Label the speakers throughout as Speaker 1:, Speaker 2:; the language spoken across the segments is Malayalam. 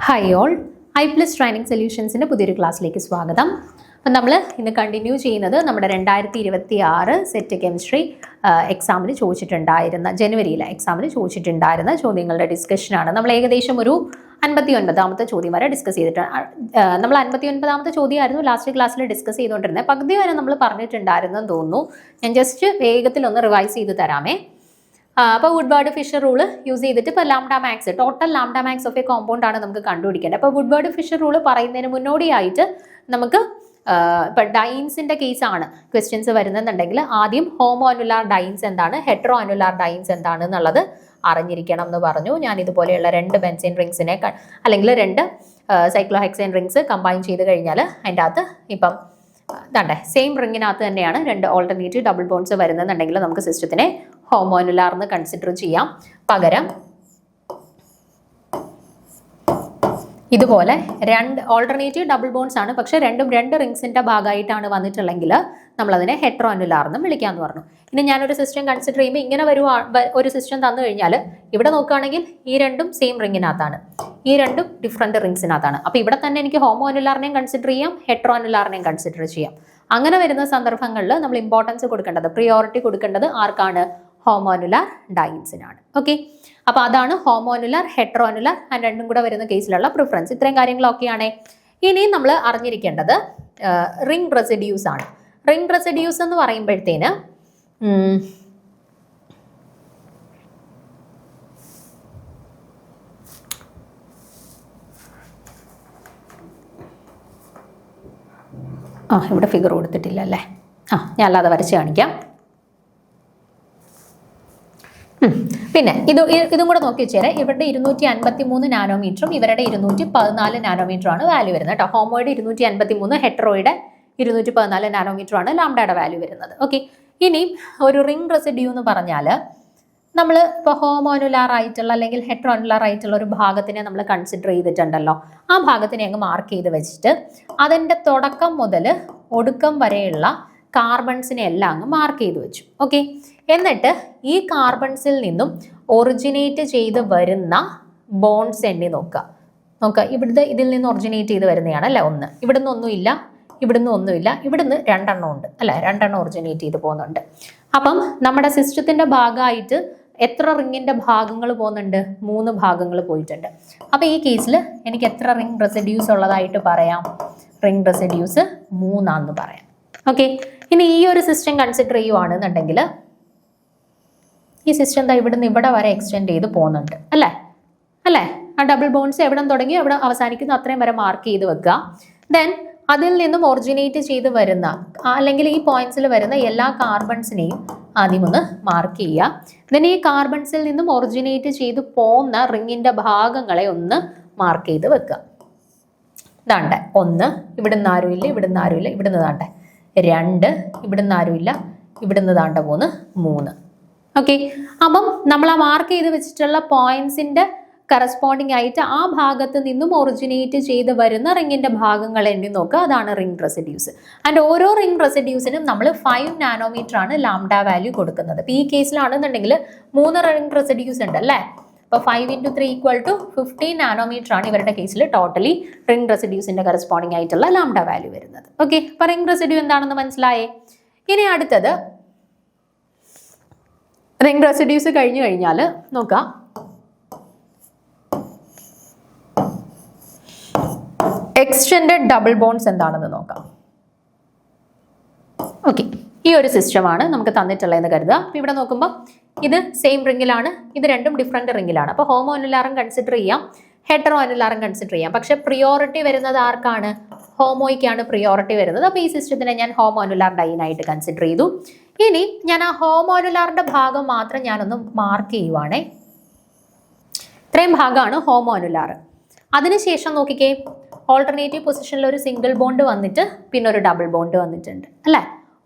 Speaker 1: ഹായ് ഓൾ, I+ ട്രെയിനിങ് സൊല്യൂഷൻസിൻ്റെ പുതിയൊരു ക്ലാസ്സിലേക്ക് സ്വാഗതം. അപ്പം നമ്മൾ ഇന്ന് കണ്ടിന്യൂ ചെയ്യുന്നത് നമ്മുടെ 2026 സെറ്റ് കെമിസ്ട്രി എക്സാമിന് ചോദിച്ചിട്ടുണ്ടായിരുന്ന ജനുവരിയിലെ എക്സാമിന് ചോദിച്ചിട്ടുണ്ടായിരുന്ന ചോദ്യങ്ങളുടെ ഡിസ്കഷനാണ്. നമ്മൾ ഏകദേശം ഒരു 59ാമത്തെ ചോദ്യം വരെ ഡിസ്കസ് ചെയ്തിട്ടുണ്ട്. നമ്മൾ 59ാമത്തെ ചോദ്യമായിരുന്നു ലാസ്റ്റ് ക്ലാസ്സിൽ ഡിസ്കസ് ചെയ്തുകൊണ്ടിരുന്നത്. പകുതി വരെ നമ്മൾ പറഞ്ഞിട്ടുണ്ടായിരുന്നെന്ന് തോന്നുന്നു. ഞാൻ ജസ്റ്റ് വേഗത്തിലൊന്ന് റിവൈസ് ചെയ്ത് തരാമേ. അപ്പോൾ വുഡ്വേർഡ് ഫിഷർ റൂള് യൂസ് ചെയ്തിട്ട് ഇപ്പോൾ lambda max total lambda max of a compound ആണ് നമുക്ക് കണ്ടുപിടിക്കേണ്ടത്. അപ്പോൾ വുഡ്വേർഡ് ഫിഷർ റൂള് പറയുന്നതിന് മുന്നോടിയായിട്ട് നമുക്ക് ഇപ്പോൾ ഡൈൻസിൻ്റെ കേസാണ് ക്വസ്റ്റ്യൻസ് വരുന്നുണ്ടെങ്കിൽ ആദ്യം ഹോമോ അനുലാർ ഡൈൻസ് എന്താണ്, ഹെട്രോ അനുലാർ ഡൈൻസ് എന്താണ് എന്നുള്ളത് അറിഞ്ഞിരിക്കണം എന്ന് പറഞ്ഞു. ഞാൻ ഇതുപോലെയുള്ള 2 ബെൻസീൻ റിങ്സിനെ അല്ലെങ്കിൽ 2 സൈക്ലോഹെക്സൈൻ റിങ്സ് കമ്പൈൻ ചെയ്ത് കഴിഞ്ഞാൽ അതിൻ്റെ അകത്ത് ഇപ്പം ഇതാണ്ടേ സെയിം റിങ്ങിനകത്ത് തന്നെയാണ് 2 ഓൾട്ടർനേറ്റീവ് ഡബിൾ ബോൺസ് വരുന്നുണ്ടെങ്കിൽ നമുക്ക് സിസ്റ്റത്തിനെ ഹോമോ അനുലാർ എന്ന് കൺസിഡർ ചെയ്യാം. പകരം ഇതുപോലെ 2 ഓൾട്ടർനേറ്റീവ് ഡബിൾ ബോൺസ് ആണ്, പക്ഷേ 2 റിങ്സിന്റെ ഭാഗമായിട്ടാണ് വന്നിട്ടുള്ളെങ്കിൽ നമ്മളതിനെ ഹെട്രോ അനുലാർ എന്ന് വിളിക്കാമെന്ന് പറഞ്ഞു. ഇനി ഞാനൊരു സിസ്റ്റം കൺസിഡർ ചെയ്യുമ്പോൾ ഇങ്ങനെ ഒരു സിസ്റ്റം തന്നു കഴിഞ്ഞാൽ ഇവിടെ നോക്കുകയാണെങ്കിൽ ഈ 2 സെയിം റിങ്ങിനകത്താണ്, ഈ 2 ഡിഫറെൻറ്റ് റിങ്സിനകത്താണ്. അപ്പോൾ ഇവിടെ തന്നെ എനിക്ക് ഹോമോ അനുലാറിനെയും കൺസിഡർ ചെയ്യാം, ഹെട്രോ അനുലാറിനെയും കൺസിഡർ ചെയ്യാം. അങ്ങനെ വരുന്ന സന്ദർഭങ്ങളിൽ നമ്മൾ ഇമ്പോർട്ടൻസ് കൊടുക്കേണ്ടത്, പ്രിയോറിറ്റി കൊടുക്കേണ്ടത് ആർക്കാണ്? ഹോമോ അനുലാർ ഡൈൻസിനാണ്. ഓക്കെ, അപ്പോൾ അതാണ് ഹോമോ അനുലാർ, ഹെട്രോ അനുലാർ ആൻഡ് രണ്ടും കൂടെ വരുന്ന കേസിലുള്ള പ്രിഫറൻസ്. ഇത്രയും കാര്യങ്ങളൊക്കെയാണ്. ഇനി നമ്മൾ അറിഞ്ഞിരിക്കേണ്ടത് റിംഗ് റെസിഡ്യൂസ് ആണ്. റിംഗ് റെസിഡ്യൂസ് എന്ന് പറയുമ്പോഴത്തേന് ഇവിടെ ഫിഗർ കൊടുത്തിട്ടില്ല അല്ലേ? ഞാൻ അല്ലാതെ വരച്ച് കാണിക്കാം. പിന്നെ ഇതും കൂടെ നോക്കി വെച്ചേരെ. ഇവരുടെ 253 നാനോമീറ്ററും ഇവരുടെ 214 നാനോമീറ്ററുമാണ് വാല്യൂ വരുന്നത് കേട്ടോ. ഹോമോയുടെ 253, ഹെട്രോയുടെ 214 നാനോമീറ്ററുമാണ് ലാംഡയുടെ വാല്യൂ വരുന്നത്. ഓക്കെ, ഇനി ഒരു റിംഗ് റെസിഡ്യൂ എന്ന് പറഞ്ഞാൽ നമ്മൾ ഇപ്പോൾ ഹോമോ അനുലാർ ആയിട്ടുള്ള അല്ലെങ്കിൽ ഹെട്രോ അനുലാർ ആയിട്ടുള്ള ഒരു ഭാഗത്തിനെ നമ്മൾ കൺസിഡർ ചെയ്തിട്ടുണ്ടല്ലോ, ആ ഭാഗത്തിനെ അങ്ങ് മാർക്ക് ചെയ്ത് വെച്ചിട്ട് അതിൻ്റെ തുടക്കം മുതൽ ഒടുക്കം വരെയുള്ള കാർബൺസിനെ എല്ലാം അങ്ങ് മാർക്ക് ചെയ്ത് വെച്ചു. ഓക്കെ, എന്നിട്ട് ഈ കാർബൺസിൽ നിന്നും ഒറിജിനേറ്റ് ചെയ്ത് വരുന്ന ബോൺസ് എണ്ണി നോക്കുക. ഇതിൽ നിന്ന് ഒറിജിനേറ്റ് ചെയ്ത് വരുന്നതാണ് അല്ലേ 1. ഇവിടുന്ന് ഒന്നുമില്ല, ഇവിടുന്ന് ഒന്നുമില്ല, ഇവിടുന്ന് 2 എണ്ണം ഉണ്ട് അല്ലേ, 2 എണ്ണം ഒറിജിനേറ്റ് ചെയ്ത് പോകുന്നുണ്ട്. അപ്പം നമ്മുടെ സിസ്റ്റത്തിൻ്റെ ഭാഗമായിട്ട് എത്ര റിങ്ങിൻ്റെ ഭാഗങ്ങൾ പോകുന്നുണ്ട്? 3 ഭാഗങ്ങൾ പോയിട്ടുണ്ട്. അപ്പോൾ ഈ കേസിൽ എനിക്ക് എത്ര റിംഗ് റെസിഡ്യൂസ് ഉള്ളതായിട്ട് പറയാം? റിംഗ് റെസിഡ്യൂസ് 3 ആണെന്ന് പറയാം. ഓക്കെ, ഇനി ഈ ഒരു സിസ്റ്റം കൺസിഡർ ചെയ്യുവാണെന്നുണ്ടെങ്കിൽ ഈ സിസ്റ്റം എന്താ ഇവിടുന്ന് ഇവിടെ വരെ എക്സ്റ്റെൻഡ് ചെയ്ത് പോകുന്നുണ്ട് അല്ലേ? ആ ഡബിൾ ബോൺസ് എവിടെ തുടങ്ങി എവിടെ അവസാനിക്കുന്നു അത്രയും വരെ മാർക്ക് ചെയ്ത് വെക്കുക. ദെൻ അതിൽ നിന്നും ഒറിജിനേറ്റ് ചെയ്ത് വരുന്ന അല്ലെങ്കിൽ ഈ പോയിന്റ്സിൽ വരുന്ന എല്ലാ കാർബൺസിനെയും ആദ്യം ഒന്ന് മാർക്ക് ചെയ്യുക. ദെൻ ഈ കാർബൺസിൽ നിന്നും ഒറിജിനേറ്റ് ചെയ്ത് പോകുന്ന റിങ്ങിൻ്റെ ഭാഗങ്ങളെ ഒന്ന് മാർക്ക് ചെയ്ത് വെക്കുക. ഇതാണ്ട് 1, ഇവിടുന്ന് ആരുമില്ല, ഇവിടുന്ന് ആരുമില്ല, ഇവിടുന്ന് താണ്ടെ 2, ഇവിടുന്ന് ആരുമില്ല, ഇവിടുന്ന് താണ്ട 3. ഓക്കെ, അപ്പം നമ്മൾ ആ മാർക്ക് ചെയ്ത് വെച്ചിട്ടുള്ള പോയിന്റ്സിന്റെ കറസ്പോണ്ടിങ് ആയിട്ട് ആ ഭാഗത്ത് നിന്നും ഒറിജിനേറ്റ് ചെയ്ത് വരുന്ന റിങ്ങിന്റെ ഭാഗങ്ങൾ എണ്ണി നോക്കുക. അതാണ് റിംഗ് റെസിഡ്യൂസ്. ആൻഡ് ഓരോ റിംഗ് റെസിഡ്യൂസിനും നമ്മൾ 5 നാനോമീറ്റർ ആണ് ലാംഡ വാല്യൂ കൊടുക്കുന്നത്. ഇപ്പോൾ ഈ കേസിലാണെന്നുണ്ടെങ്കിൽ 3 റിംഗ് റെസിഡ്യൂസ് ഉണ്ട് അല്ലേ? അപ്പോൾ 5 × 3 = 15 നാനോമീറ്റർ ആണ് ഇവരുടെ കേസിൽ ടോട്ടലി റിംഗ് റെസിഡ്യൂസിന്റെ കറസ്പോണ്ടിങ് ആയിട്ടുള്ള ലാംഡ വാല്യൂ വരുന്നത്. ഓക്കെ, അപ്പോൾ റിംഗ് റെസിഡ്യൂ എന്താണെന്ന് മനസ്സിലായേ? ഇനി അടുത്തത് റിംഗ് റെസിഡ്യൂസ് കഴിഞ്ഞു കഴിഞ്ഞാൽ നോക്കാം, എക്സ്റ്റെൻഡഡ് ഡബിൾ ബോൺസ് എന്താണെന്ന് നോക്കാം. ഓക്കെ, ഈ ഒരു സിസ്റ്റമാണ് നമുക്ക് തന്നിട്ടുള്ളതെന്ന് കരുതുക. അപ്പോൾ ഇവിടെ നോക്കുമ്പോൾ ഇത് സെയിം റിങ്ങിലാണ്, ഇത് 2 ഡിഫറെൻറ്റ് റിങ്ങിലാണ്. അപ്പോൾ ഹോമോ അനുലാറും കൺസിഡർ ചെയ്യാം, ഹെട്രോ അനുലാറും കൺസിഡർ ചെയ്യാം. പക്ഷേ പ്രിയോറിറ്റി വരുന്നത് ആർക്കാണ്? ഹോമോയ്ക്കാണ് പ്രിയോറിറ്റി വരുന്നത്. അപ്പോൾ ഈ സിസ്റ്റത്തിനെ ഞാൻ ഹോമോ അനുലാർ ഡൈനായിട്ട് കൺസിഡർ ചെയ്തു. ഇനി ഞാൻ ആ ഹോമോ അനുലാറിൻ്റെ ഭാഗം മാത്രം ഞാനൊന്ന് മാർക്ക് ചെയ്യുവാണേ. ഇത്രയും ഭാഗമാണ് ഹോമോ അനുലാർ. അതിനുശേഷം നോക്കിക്കേ, ഓൾട്ടർനേറ്റീവ് പൊസിഷനിൽ ഒരു സിംഗിൾ ബോണ്ട് വന്നിട്ട് പിന്നെ ഒരു ഡബിൾ ബോണ്ട് വന്നിട്ടുണ്ട് അല്ലേ?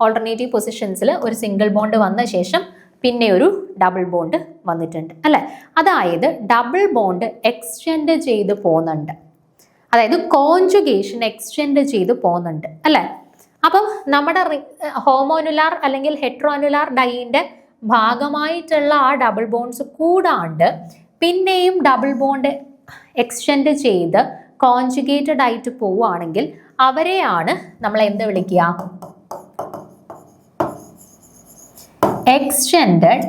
Speaker 1: ഓൾട്ടർനേറ്റീവ് പൊസിഷൻസിൽ ഒരു സിംഗിൾ ബോണ്ട് വന്ന ശേഷം പിന്നെ ഒരു ഡബിൾ ബോണ്ട് വന്നിട്ടുണ്ട് അല്ലേ? അതായത് ഡബിൾ ബോണ്ട് എക്സ്റ്റെൻഡ് ചെയ്ത് പോകുന്നുണ്ട്, അതായത് കോൺജുഗേഷൻ എക്സ്റ്റെൻഡ് ചെയ്ത് പോകുന്നുണ്ട് അല്ലേ? അപ്പം നമ്മുടെ ഹോമോ അനുലാർ അല്ലെങ്കിൽ ഹെട്രോ അനുലാർ ഡൈൻ്റെ ഭാഗമായിട്ടുള്ള ആ ഡബിൾ ബോണ്ട്സ് കൂടാണ്ട് പിന്നെയും ഡബിൾ ബോണ്ട് എക്സ്റ്റെൻഡ് ചെയ്ത് കോൺജുഗേറ്റഡ് ആയിട്ട് പോവുകയാണെങ്കിൽ അവരെയാണ് നമ്മൾ എന്ത് വിളിക്കുക? എക്സ്റ്റെൻഡഡ്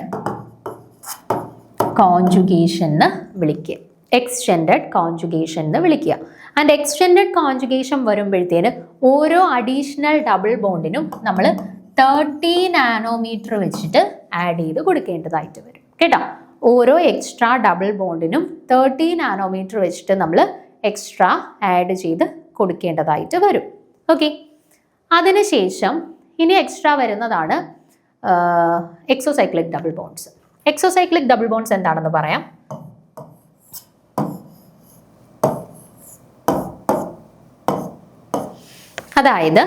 Speaker 1: കോൺജുഗേഷൻ എന്ന് വിളിക്കുക. എക്സ്റ്റെൻഡഡ് കോൺജുഗേഷൻ എന്ന് വിളിക്കുക. ആൻഡ് എക്സ്റ്റെൻഡഡ് കോൺജുഗേഷൻ വരുമ്പോഴത്തേന് ഓരോ അഡീഷണൽ ഡബിൾ ബോണ്ടിനും നമ്മൾ 30 നാനോമീറ്റർ വെച്ചിട്ട് ആഡ് ചെയ്ത് കൊടുക്കേണ്ടതായിട്ട് വരും കേട്ടോ. ഓരോ എക്സ്ട്രാ ഡബിൾ ബോണ്ടിനും 30 നാനോമീറ്റർ വെച്ചിട്ട് നമ്മൾ എക്സ്ട്രാ ആഡ് ചെയ്ത് കൊടുക്കേണ്ടതായിട്ട് വരും. ഓക്കെ, അതിനുശേഷം ഇനി എക്സ്ട്രാ വരുന്നതാണ് എക്സോസൈക്ലിക് double bonds. Exocyclic double bonds എന്താണെന്ന് പറയാം. അതായത്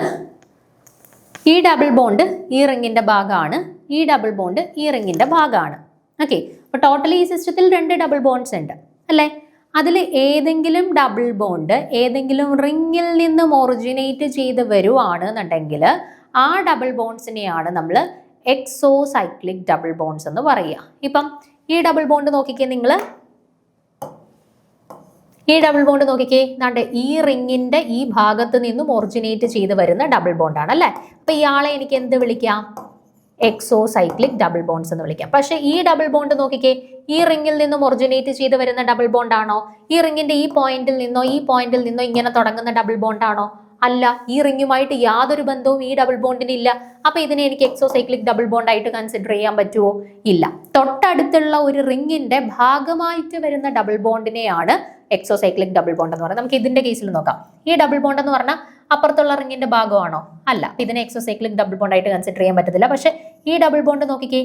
Speaker 1: ഈ ഡബിൾ ബോണ്ട് ഈ റിങ്ങിന്റെ ഭാഗമാണ്, ഈ ഡബിൾ ബോണ്ട് ഈ റിങ്ങിന്റെ ഭാഗമാണ്. ഓക്കെ, അപ്പോൾ ടോട്ടലി ഈ സിസ്റ്റത്തിൽ 2 ഡബിൾ ബോണ്ട്സ് ഉണ്ട് അല്ലേ? അതിൽ ഏതെങ്കിലും ഡബിൾ ബോണ്ട് ഏതെങ്കിലും റിങ്ങിൽ നിന്നും ഒറിജിനേറ്റ് ചെയ്ത് വരുവാണെന്നുണ്ടെങ്കിൽ ആ ഡബിൾ ബോണ്ട്സിനെയാണ് നമ്മൾ എക്സോസൈക്ലിക് ഡബിൾ ബോണ്ട്സ് എന്ന് പറയുക. ഇപ്പം ഈ ഡബിൾ ബോണ്ട് നോക്കിക്കേ, നിങ്ങൾ ഈ ഡബിൾ ബോണ്ട് നോക്കിക്കേ, ദാണ്ട് ഈ റിങ്ങിന്റെ ഈ ഭാഗത്ത് നിന്നും ഒറിജിനേറ്റ് ചെയ്ത് വരുന്ന ഡബിൾ ബോണ്ടാണ് അല്ലേ? അപ്പൊ ഇയാളെ എനിക്ക് എന്ത് വിളിക്കാം? എക്സോസൈക്ലിക് ഡബിൾ ബോണ്ട്സ് എന്ന് വിളിക്കാം. പക്ഷെ ഈ ഡബിൾ ബോണ്ട് നോക്കിക്കേ, ഈ റിങ്ങിൽ നിന്നും ഒറിജിനേറ്റ് ചെയ്ത് വരുന്ന ഡബിൾ ബോണ്ടാണോ? ഈ റിങ്ങിന്റെ ഈ പോയിന്റിൽ നിന്നോ ഈ പോയിന്റിൽ നിന്നോ ഇങ്ങനെ തുടങ്ങുന്ന ഡബിൾ ബോണ്ടാണോ? അല്ല, ഈ റിങ്ങുമായിട്ട് യാതൊരു ബന്ധവും ഈ ഡബിൾ ബോണ്ടിന് ഇല്ല. അപ്പൊ ഇതിനെ എനിക്ക് എക്സോസൈക്ലിക് ഡബിൾ ബോണ്ട് ആയിട്ട് കൺസിഡർ ചെയ്യാൻ പറ്റുമോ? ഇല്ല. തൊട്ടടുത്തുള്ള ഒരു റിങ്ങിന്റെ ഭാഗമായിട്ട് വരുന്ന ഡബിൾ ബോണ്ടിനെയാണ് എക്സോസൈക്ലിക് ഡബിൾ ബോണ്ട് എന്ന് പറയുന്നത്. നമുക്ക് ഇതിന്റെ കേസിൽ നോക്കാം. ഈ ഡബിൾ ബോണ്ട് എന്ന് പറഞ്ഞാൽ അപ്പുറത്തുള്ള റിങ്ങിന്റെ ഭാഗമാണോ? അല്ല, ഇതിനെ എക്സോസൈക്ലിക് ഡബിൾ ബോണ്ട് ആയിട്ട് കൺസിഡർ ചെയ്യാൻ പറ്റത്തില്ല. പക്ഷെ ഈ ഡബിൾ ബോണ്ട് നോക്കിക്കേ,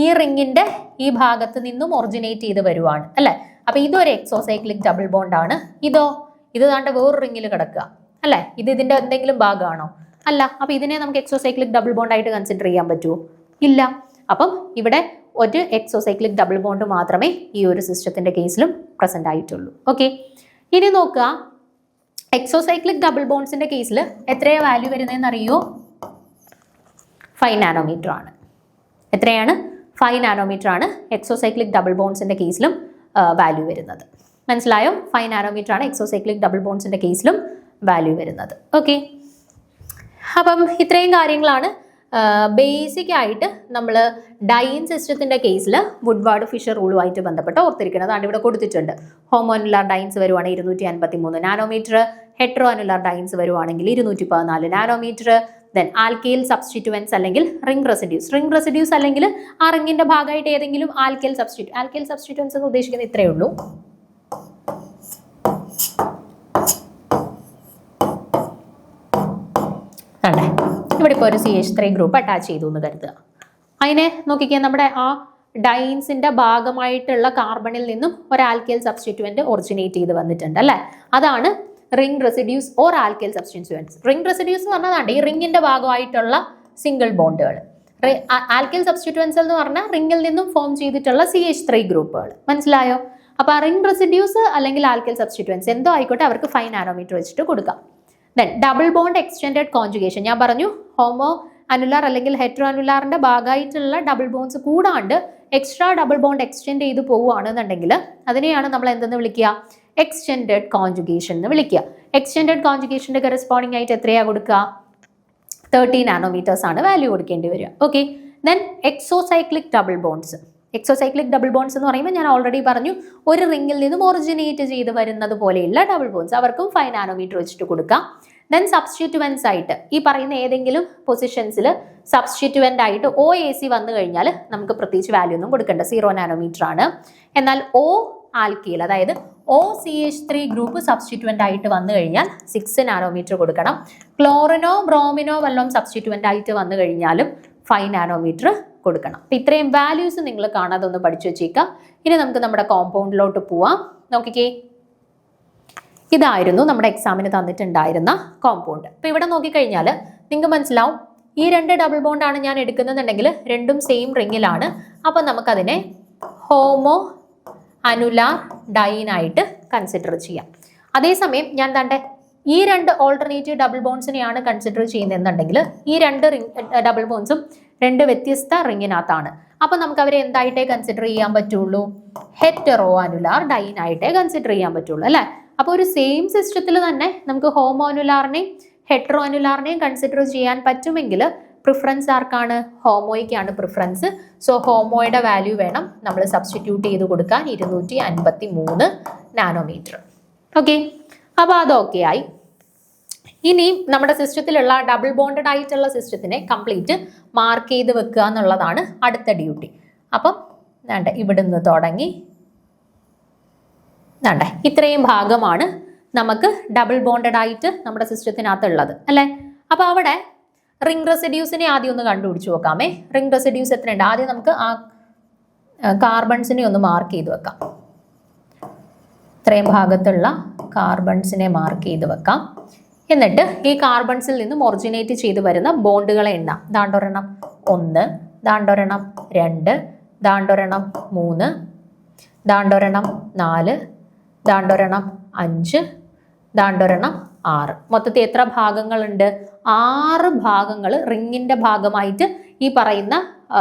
Speaker 1: ഈ റിങ്ങിന്റെ ഈ ഭാഗത്ത് നിന്നും ഒറിജിനേറ്റ് ചെയ്ത് വരുവാണ് അല്ലെ? അപ്പൊ ഇതൊരു എക്സോസൈക്ലിക് ഡബിൾ ബോണ്ട് ആണ്. ഇത് താണ്ട വേറൊരു റിങ്ങിൽ കിടക്കുക അല്ലെ? ഇതിന്റെ എന്തെങ്കിലും ഭാഗമാണോ? അല്ല. അപ്പൊ ഇതിനെ നമുക്ക് എക്സോസൈക്ലിക് ഡബിൾ ബോണ്ട് ആയിട്ട് കൺസിഡർ ചെയ്യാൻ പറ്റുമോ? ഇല്ല. അപ്പം ഇവിടെ ഒരു എക്സോസൈക്ലിക് ഡബിൾ ബോണ്ട് മാത്രമേ ഈ ഒരു സിസ്റ്റത്തിന്റെ കേസിലും പ്രസന്റ് ആയിട്ടുള്ളൂ. ഓക്കെ, ഇനി നോക്കുക, എക്സോസൈക്ലിക് ഡബിൾ ബോണ്ട്സിന്റെ കേസിൽ എത്രയാ വാല്യൂ വരുന്നതെന്ന് അറിയോ? 5 നാനോമീറ്റർ ആണ്. എത്രയാണ്? 5 നാനോമീറ്റർ ആണ് എക്സോസൈക്ലിക് ഡബിൾ ബോണ്ട്സിന്റെ കേസിലും വാല്യൂ വരുന്നത്. മനസ്സിലായോ? 5 നാനോമീറ്റർ ആണ് എക്സോസൈക്ലിക് ഡബിൾ ബോണ്ട്സിന്റെ കേസിലും വാല്യൂ വരുന്നത്. ഓക്കെ, അപ്പം ഇത്രയും കാര്യങ്ങളാണ് ബേസിക് ആയിട്ട് നമ്മൾ ഡൈൻ സിസ്റ്റത്തിന്റെ കേസിൽ വുഡ്വാർഡ് ഫിഷർ റൂളുമായിട്ട് ബന്ധപ്പെട്ട് ഓർത്തിരിക്കുന്നത്. അതാണ് ഇവിടെ കൊടുത്തിട്ടുണ്ട്. ഹോമോനുലാർ ഡൈൻസ് വരുവാണെങ്കിൽ 253 നാനോമീറ്റർ, ഹെട്രോ അനുലാർ ഡൈൻസ് വരുവാണെങ്കിൽ 214 നാനോമീറ്റർ. ദെൻ ആൽക്കൈൽ സബ്സ്റ്റിറ്റ്യുവൻസ് അല്ലെങ്കിൽ റിംഗ് റെസിഡ്യൂസ് അല്ലെങ്കിൽ ആ റിങ്ങിന്റെ ഭാഗമായിട്ട് ഏതെങ്കിലും ആൽക്കൈൽ സബ്സ്റ്റിറ്റ്യുവൻസ് എന്ന് ഉദ്ദേശിക്കുന്നത് ഇത്രയേ ഉള്ളൂ. ഇവിടെ ഇപ്പോൾ ഒരു CH3 ഗ്രൂപ്പ് അറ്റാച്ച് ചെയ്തു എന്ന് കരുതുക. അതിനെ നോക്കിക്കാൻ നമ്മുടെ ആ ഡൈൻസിന്റെ ഭാഗമായിട്ടുള്ള കാർബണിൽ നിന്നും ഒരു ആൽക്കൈൽ സബ്സ്റ്റിറ്റ്യുവന്റ് ഒറിജിനേറ്റ് ചെയ്ത് വന്നിട്ടുണ്ട് അല്ലെ? അതാണ് ring residues or alkyl substituents. Ring residues എന്ന് പറഞ്ഞതാണ് ഈ റിങ്ങിന്റെ ഭാഗമായിട്ടുള്ള സിംഗിൾ ബോണ്ടുകൾ. ആൽക്കൈൽ സബ്സ്റ്റിറ്റ്യുവൻസ് എന്ന് പറഞ്ഞാൽ റിങ്ങിൽ നിന്നും ഫോം ചെയ്തിട്ടുള്ള CH3 ഗ്രൂപ്പുകൾ. മനസ്സിലായോ? അപ്പൊ റിംഗ് റെസിഡ്യൂസ് അല്ലെങ്കിൽ ആൽക്കൈൽ സബ്സ്റ്റിറ്റ്യുവൻസ് എന്തോ ആയിക്കോട്ടെ, അവർക്ക് 5 നാനോമീറ്റർ വെച്ചിട്ട് കൊടുക്കാം. Then double bond extended conjugation, ഞാൻ പറഞ്ഞു ഹോമോ അനുലാർ അല്ലെങ്കിൽ ഹെട്രോ അനുലാറിന്റെ ഭാഗമായിട്ടുള്ള ഡബിൾ ബോണ്ട്സ് കൂടാണ്ട് എക്സ്ട്രാ ഡബിൾ ബോണ്ട് എക്സ്റ്റെൻഡ് ചെയ്ത് പോവുകയാണെന്നുണ്ടെങ്കിൽ അതിനെയാണ് നമ്മൾ എന്തെന്ന് വിളിക്കുക? എക്സ്റ്റെൻഡഡ് കോൺജുഗേഷൻ എന്ന് വിളിക്കുക. എക്സ്റ്റെൻഡഡ് കോൺജുഗേഷന്റെ കറസ്പോണ്ടിങ് ആയിട്ട് എത്രയാ കൊടുക്കുക? 30 നാനോമീറ്റേഴ്സ് ആണ് വാല്യൂ കൊടുക്കേണ്ടി വരിക. Okay, then exocyclic double bonds. Exocyclic double bonds എന്ന് പറയുമ്പോൾ ഞാൻ ഓൾറെഡി പറഞ്ഞു, ഒരു റിങ്ങിൽ നിന്നും ഒറിജിനേറ്റ് ചെയ്ത് വരുന്നത് പോലെയുള്ള ഡബിൾ ബോണ്ട്സ്, അവർക്കും 5 നാനോമീറ്റർ വെച്ചിട്ട് കൊടുക്കാം. ദെൻ സബ്സ്റ്റിറ്റ്യുവൻസ് ആയിട്ട് ഈ പറയുന്ന ഏതെങ്കിലും പൊസിഷൻസിൽ സബ്സ്റ്റിറ്റ്യുവൻ്റ് ആയിട്ട് OAC വന്നു കഴിഞ്ഞാൽ നമുക്ക് പ്രത്യേകിച്ച് വാല്യൂ ഒന്നും കൊടുക്കേണ്ട, 0 നാനോമീറ്റർ ആണ്. എന്നാൽ O ആൽക്കീൽ അതായത് OCH3 ഗ്രൂപ്പ് സബ്സ്റ്റിറ്റ്യുവൻ്റ് ആയിട്ട് വന്നു കഴിഞ്ഞാൽ 6 നാനോമീറ്റർ കൊടുക്കണം. ക്ലോറിനോ ബ്രോമിനോ വല്ലതും സബ്സ്റ്റിറ്റ്യുവൻ്റ് ആയിട്ട് വന്നു കഴിഞ്ഞാലും 5 നാനോമീറ്റർ കൊടുക്കണം. അപ്പം ഇത്രയും വാല്യൂസ് നിങ്ങൾ കാണാതെ ഒന്ന് പഠിച്ചു വെച്ചേക്കാം. ഇനി നമുക്ക് നമ്മുടെ കോമ്പൗണ്ടിലോട്ട് പോവാം. നോക്കിക്കേ, ഇതായിരുന്നു നമ്മുടെ എക്സാമിന് തന്നിട്ടുണ്ടായിരുന്ന കോമ്പൗണ്ട്. അപ്പോൾ ഇവിടെ നോക്കിക്കഴിഞ്ഞാൽ നിങ്ങൾക്ക് മനസ്സിലാവും, ഈ 2 ഡബിൾ ബോണ്ടാണ് ഞാൻ എടുക്കുന്നുണ്ടെങ്കിൽ രണ്ടും സെയിം റിങ്ങിലാണ്. അപ്പം നമുക്കതിനെ ഹോമോ അനുലാർ ഡൈൻ ആയിട്ട് കൺസിഡർ ചെയ്യാം. അതേസമയം ഞാൻ തൻ്റെ ഈ രണ്ട് ഓൾട്ടർനേറ്റീവ് ഡബിൾ ബോൺസിനെയാണ് കൺസിഡർ ചെയ്യുന്നതെന്നുണ്ടെങ്കിൽ ഈ രണ്ട് ഡബിൾ ബോൺസും രണ്ട് വ്യത്യസ്ത റിങ്ങിനകത്താണ്. അപ്പൊ നമുക്ക് അവരെ എന്തായിട്ടേ കൺസിഡർ ചെയ്യാൻ പറ്റുള്ളൂ? ഹെറ്ററോ അനുലാർ ഡൈൻ ആയിട്ടേ കൺസിഡർ ചെയ്യാൻ പറ്റുള്ളൂ അല്ലെ. അപ്പൊ ഒരു സെയിം സിസ്റ്റത്തിൽ തന്നെ നമുക്ക് ഹോമോ അനുലാറിനെയും ഹെറ്ററോ അനുലാറിനെയും കൺസിഡർ ചെയ്യാൻ പറ്റുമെങ്കിൽ പ്രിഫറൻസ് ആർക്കാണ്? ഹോമോയ്ക്കാണ് പ്രിഫറൻസ്. സോ ഹോമോയുടെ വാല്യൂ വേണം നമ്മൾ സബ്സ്റ്റിറ്റ്യൂട്ട് ചെയ്ത് കൊടുക്കാൻ 253 നാനോമീറ്റർ. ഓക്കെ, അപ്പോൾ അതൊക്കെ ആയി. ഇനി നമ്മുടെ സിസ്റ്റത്തിലുള്ള ഡബിൾ ബോണ്ടഡ് ആയിട്ടുള്ള സിസ്റ്റത്തിനെ കംപ്ലീറ്റ് മാർക്ക് ചെയ്ത് വെക്കുക എന്നുള്ളതാണ് അടുത്ത ഡ്യൂട്ടി. അപ്പം വേണ്ട ഇവിടുന്ന് തുടങ്ങി വേണ്ട ഇത്രയും ഭാഗമാണ് നമുക്ക് ഡബിൾ ബോണ്ടഡ് ആയിട്ട് നമ്മുടെ സിസ്റ്റത്തിനകത്തുള്ളത് അല്ലേ. അപ്പോൾ അവിടെ റിംഗ് റെസിഡ്യൂസിനെ ആദ്യം ഒന്ന് കണ്ടുപിടിച്ച് നോക്കാമേ. റിംഗ് റെസിഡ്യൂസ് എത്രയുണ്ട്? ആദ്യം നമുക്ക് ആ കാർബൺസിനെ ഒന്ന് മാർക്ക് ചെയ്ത് വെക്കാം. ഇത്രയും ഭാഗത്തുള്ള കാർബൺസിനെ മാർക്ക് ചെയ്ത് വെക്കാം. എന്നിട്ട് ഈ കാർബൺസിൽ നിന്നും ഒറിജിനേറ്റ് ചെയ്ത് വരുന്ന ബോണ്ടുകളെ എണ്ണാം. ദാണ്ടൊരെണ്ണം 1, ദാണ്ടൊരെണ്ണം 2, ദാണ്ടൊരെണ്ണം 3, ദാണ്ടൊരെണ്ണം 4, ദാണ്ടൊരെണ്ണം 5, ദാണ്ടൊരെണ്ണം 6. മൊത്തത്തിൽ എത്ര ഭാഗങ്ങളുണ്ട്? 6 ഭാഗങ്ങൾ റിങ്ങിന്റെ ഭാഗമായിട്ട് ഈ പറയുന്ന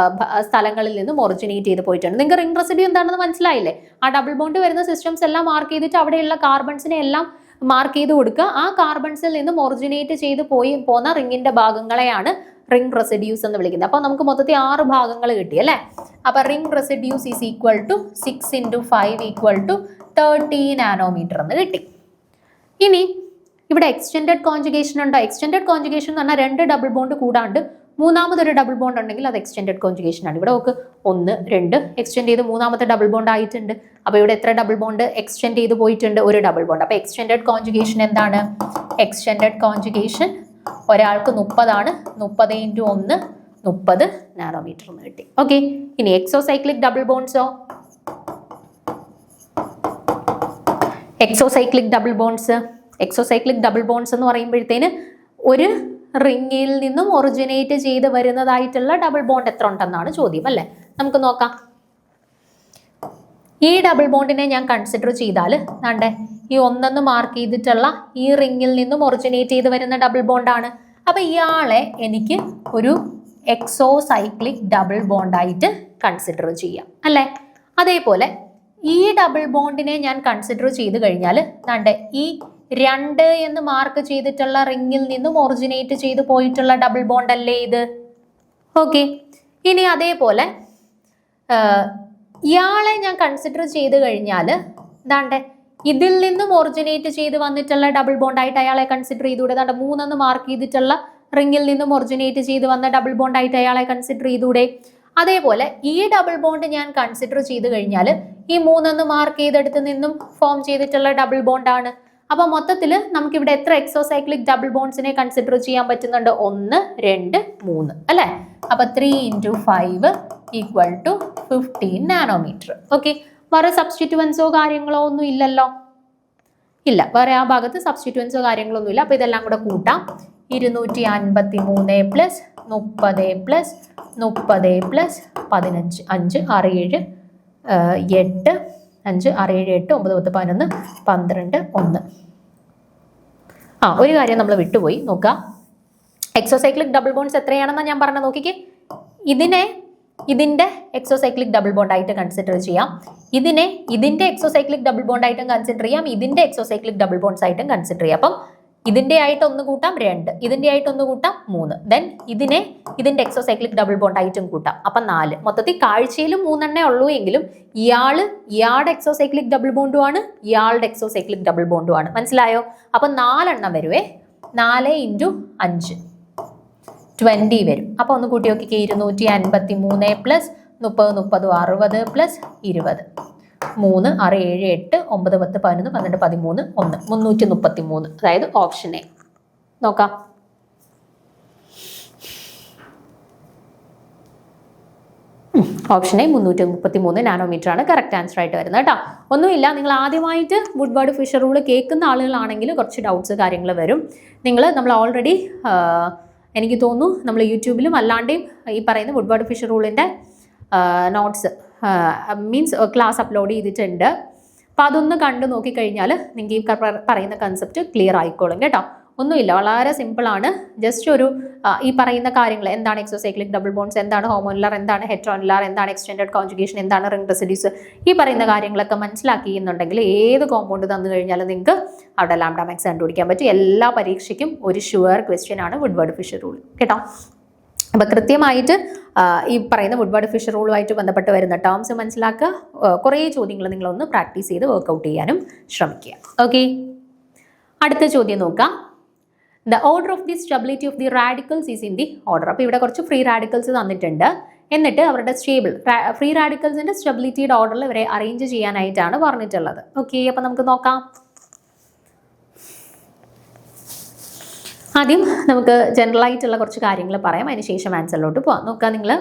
Speaker 1: സ്ഥലങ്ങളിൽ നിന്നും ഒറിജിനേറ്റ് ചെയ്ത് പോയിട്ടുണ്ട്. നിങ്ങൾക്ക് റിംഗ് റെസിഡ്യൂ എന്താണെന്ന് മനസ്സിലായില്ലേ? ആ ഡബിൾ ബോണ്ട് വരുന്ന സിസ്റ്റംസ് എല്ലാം മാർക്ക് ചെയ്തിട്ട് അവിടെയുള്ള കാർബൺസിനെ എല്ലാം മാർക്ക് ചെയ്ത് കൊടുക്കുക. ആ കാർബൺസിൽ നിന്നും ഒറിജിനേറ്റ് ചെയ്ത് പോന്ന റിങ്ങിന്റെ ഭാഗങ്ങളെയാണ് റിംഗ് റെസിഡ്യൂസ് എന്ന് വിളിക്കുന്നത്. അപ്പോൾ നമുക്ക് മൊത്തത്തിൽ 6 ഭാഗങ്ങൾ കിട്ടി അല്ലേ. അപ്പൊ ring residues is equal to 6 × 5 = 30 nanometre എന്ന് കിട്ടി. ഇനി ഇവിടെ എക്സ്റ്റെൻഡഡ് കോൺജുഗേഷൻ ഉണ്ടോ? എക്സ്റ്റെൻഡഡ് കോൺജുഗേഷൻ എന്ന് പറഞ്ഞാൽ 2 ഡബിൾ ബോണ്ട് കൂടാണ്ട് മൂന്നാമതൊരു ഡബിൾ ബോണ്ട് ഉണ്ടെങ്കിൽ അത് എക്സ്റ്റെൻഡഡ് കോൺജുഗേഷൻ ആണ്. ഇവിടെ നമുക്ക് 1, 2 എക്സ്റ്റെൻഡ് ചെയ്ത് മൂന്നാമത്തെ ഡബിൾ ബോണ്ട് ആയിട്ടുണ്ട്. അപ്പോൾ ഇവിടെ എത്ര ഡബിൾ ബോണ്ട് എക്സ്റ്റെൻഡ് ചെയ്ത് പോയിട്ടുണ്ട്? ഒരു ഡബിൾ ബോണ്ട്. അപ്പോൾ എക്സ്റ്റെൻഡഡ് കോൺജുഗേഷൻ എന്താണ്? എക്സ്റ്റെൻഡഡ് കോൺജുഗേഷൻ ഒരാൾക്ക് 30 ആണ്. 30 × 1 30 നാനോമീറ്റർ എന്ന് കിട്ടി. ഓക്കെ, ഇനി എക്സോസൈക്ലിക് ഡബിൾ ബോൺസോ? എക്സോസൈക്ലിക് ഡബിൾ ബോൺസ് എന്ന് പറയുമ്പോഴത്തേന് ഒരു റിങ്ങിൽ നിന്നും ഒറിജിനേറ്റ് ചെയ്ത് വരുന്നതായിട്ടുള്ള ഡബിൾ ബോണ്ട് എത്ര ഉണ്ടെന്നാണ് ചോദ്യം അല്ലേ. നമുക്ക് നോക്കാം. ഈ ഡബിൾ ബോണ്ടിനെ ഞാൻ കൺസിഡർ ചെയ്താൽ ദാണ്ടെ ഈ 1 മാർക്ക് ചെയ്തിട്ടുള്ള ഈ റിങ്ങിൽ നിന്നും ഒറിജിനേറ്റ് ചെയ്ത് വരുന്ന ഡബിൾ ബോണ്ടാണ്. അപ്പൊ ഇയാളെ എനിക്ക് ഒരു എക്സോസൈക്ലിക് ഡബിൾ ബോണ്ടായിട്ട് കൺസിഡർ ചെയ്യാം അല്ലേ. അതേപോലെ ഈ ഡബിൾ ബോണ്ടിനെ ഞാൻ കൺസിഡർ ചെയ്ത് കഴിഞ്ഞാൽ ദാണ്ടെ ഈ 2 എന്ന് മാർക്ക് ചെയ്തിട്ടുള്ള റിങ്ങിൽ നിന്നും ഒറിജിനേറ്റ് ചെയ്ത് പോയിട്ടുള്ള ഡബിൾ ബോണ്ട് അല്ലേ ഇത്. ഓക്കെ, ഇനി അതേപോലെ ഇയാളെ ഞാൻ കൺസിഡർ ചെയ്ത് കഴിഞ്ഞാൽ ദാണ്ടെ ഇതിൽ നിന്നും ഒറിജിനേറ്റ് ചെയ്ത് വന്നിട്ടുള്ള ഡബിൾ ബോണ്ട് ആയിട്ട് അയാളെ കൺസിഡർ ചെയ്തുകൂടെ? ദാണ്ടെ 3 എന്ന് മാർക്ക് ചെയ്തിട്ടുള്ള റിങ്ങിൽ നിന്നും ഒറിജിനേറ്റ് ചെയ്ത് വന്ന ഡബിൾ ബോണ്ട് ആയിട്ട് അയാളെ കൺസിഡർ ചെയ്തുകൂടെ? അതേപോലെ ഈ ഡബിൾ ബോണ്ട് ഞാൻ കൺസിഡർ ചെയ്ത് കഴിഞ്ഞാൽ ഈ 3 എന്ന് മാർക്ക് ചെയ്തെടുത്ത് നിന്നും ഫോം ചെയ്തിട്ടുള്ള ഡബിൾ ബോണ്ട് ആണ്. അപ്പൊ മൊത്തത്തിൽ നമുക്ക് ഇവിടെ എത്ര എക്സോസൈക്ലിക് ഡബിൾ ബോൺസിനെ കൺസിഡർ ചെയ്യാൻ പറ്റുന്നുണ്ട്? 1, 2, 3 അല്ലെ. അപ്പൊ 3 × 5 = 15 നാനോമീറ്റർ. ഓക്കെ, വേറെ സബ്സ്റ്റിറ്റ്യൂവൻസോ കാര്യങ്ങളോ ഒന്നും ഇല്ലല്ലോ. ഇല്ല, വേറെ ആ ഭാഗത്ത് സബ്സ്റ്റിറ്റ്യൂവൻസോ കാര്യങ്ങളൊന്നും ഇല്ല. അപ്പൊ ഇതെല്ലാം കൂടെ കൂട്ടാം. 253 + 30 + 30 + 15 5 6 7 8 5 6 7 8 9 10 11 12 1. ഒരു കാര്യം നമ്മൾ വിട്ടുപോയി നോക്കാം. എക്സോസൈക്ലിക് ഡബിൾ ബോൺസ് എത്രയാണെന്നാണ് ഞാൻ പറഞ്ഞത് നോക്കിക്കേ. ഇതിന്റെ എക്സോസൈക്ലിക് ഡബിൾ ബോണ്ട് ആയിട്ട് കൺസിഡർ ചെയ്യാം. ഇതിന്റെ എക്സോസൈക്ലിക് ഡബിൾ ബോണ്ട് ആയിട്ടും കൺസിഡർ ചെയ്യാം. ഇതിന്റെ എക്സോസൈക്ലിക് ഡബിൾ ബോൺസ് ആയിട്ടും കൺസിഡർ ചെയ്യാം. അപ്പം ഇതിന്റെ ആയിട്ട് 1 കൂട്ടാം 2, ഇതിന്റെ ആയിട്ട് 1 കൂട്ടാം 3, ദെൻ ഇതിന്റെ എക്സോസൈക്ലിക് ഡബിൾ ബോണ്ട് ആയിട്ടും കൂട്ടാം. അപ്പൊ 4. മൊത്തത്തിൽ കാഴ്ചയിലും 3 ഉള്ളൂ എങ്കിലും ഇയാളുടെ എക്സോസൈക്ലിക് ഡബിൾ ബോണ്ടും ആണ്, ഇയാളുടെ എക്സോസൈക്ലിക് ഡബിൾ ബോണ്ടും ആണ്. മനസ്സിലായോ? അപ്പൊ 4 വരുവേ. 4 × 5 20 വരും. അപ്പൊ ഒന്ന് കൂട്ടി നോക്കിക്കേ. 253 + 30 30 60 + 20 3 6 7 8 9 10 11 12 13 1 333. അതായത് ഓപ്ഷൻ എ. നോക്കാം. ഓപ്ഷൻ എ 333 നാനോമീറ്റർ ആണ് കറക്റ്റ് ആൻസർ ആയിട്ട് വരുന്നത് കേട്ടോ. ഒന്നുമില്ല, നിങ്ങൾ ആദ്യമായിട്ട് വുഡ്വാർഡ് ഫിഷർ റൂൾ കേൾക്കുന്ന ആളുകളാണെങ്കിൽ കുറച്ച് ഡൗട്ട്സ് കാര്യങ്ങൾ വരും. നമ്മൾ ഓൾറെഡി എനിക്ക് തോന്നുന്നു നമ്മൾ യൂട്യൂബിലും അല്ലാണ്ടെയും ഈ പറയുന്ന വുഡ്വാർഡ് ഫിഷർ റൂളിൻ്റെ നോട്ട്സ് മീൻസ് ക്ലാസ് അപ്ലോഡ് ചെയ്തിട്ടുണ്ട്. അപ്പോൾ അതൊന്ന് കണ്ടു നോക്കിക്കഴിഞ്ഞാൽ നിങ്ങൾക്ക് ഈ പറയുന്ന കൺസെപ്റ്റ് ക്ലിയർ ആയിക്കോളും കേട്ടോ. ഒന്നുമില്ല, വളരെ സിമ്പിളാണ്. ജസ്റ്റ് ഒരു ഈ പറയുന്ന കാര്യങ്ങൾ, എന്താണ് എക്സോസൈക്ലിക് ഡബിൾ ബോൺസ്, എന്താണ് ഹോമോനുലാർ, എന്താണ് ഹെറ്ററോനുലാർ, എന്താണ് എക്സ്റ്റെൻഡഡ് കോൺജുഗേഷൻ, എന്താണ് റിംഗ് റെസിഡ്യൂസ്, ഈ പറയുന്ന കാര്യങ്ങളൊക്കെ മനസ്സിലാക്കിയെന്നുണ്ടെങ്കിൽ ഏത് കോമ്പൗണ്ട് തന്നു കഴിഞ്ഞാലും നിങ്ങൾക്ക് അവിടെ ലാംഡ മാക്സ് കണ്ടുപിടിക്കാൻ പറ്റും. എല്ലാ പരീക്ഷയ്ക്കും ഒരു ഷുവർ ക്വസ്റ്റ്യൻ ആണ് വുഡ്വേർഡ് ഫിഷർ റൂൾ കേട്ടോ. അപ്പോൾ കൃത്യമായിട്ട് ഈ പറയുന്ന വുഡ്വേർഡ് ഫിഷർ റൂളുമായിട്ട് ബന്ധപ്പെട്ട് വരുന്ന ടേംസ് മനസ്സിലാക്കുക. കുറേ ചോദ്യങ്ങൾ നിങ്ങളൊന്ന് പ്രാക്ടീസ് ചെയ്ത് വർക്കൗട്ട് ചെയ്യാനും ശ്രമിക്കുക. ഓക്കെ, അടുത്ത ചോദ്യം നോക്കാം. The order of the stability of the radicals is in the order. അപ്പോൾ ഇവിടെ കുറച്ച് ഫ്രീ റാഡിക്കൽസ് തന്നിട്ടുണ്ട്. എന്നിട്ട് അവരുടെ ഫ്രീ റാഡിക്കൽസിന്റെ സ്റ്റെബിലിറ്റിയുടെ ഓർഡറിൽ ഇവരെ അറേഞ്ച് ചെയ്യാനായിട്ടാണ് പറഞ്ഞിട്ടുള്ളത്. ഓക്കെ, അപ്പോൾ നമുക്ക് നോക്കാം. ആദ്യം നമുക്ക് ജനറൽ ആയിട്ടുള്ള കുറച്ച് കാര്യങ്ങൾ പറയാം, അതിനുശേഷം ആൻസറിലോട്ട് പോകാം. നോക്കാം നിങ്ങൾ.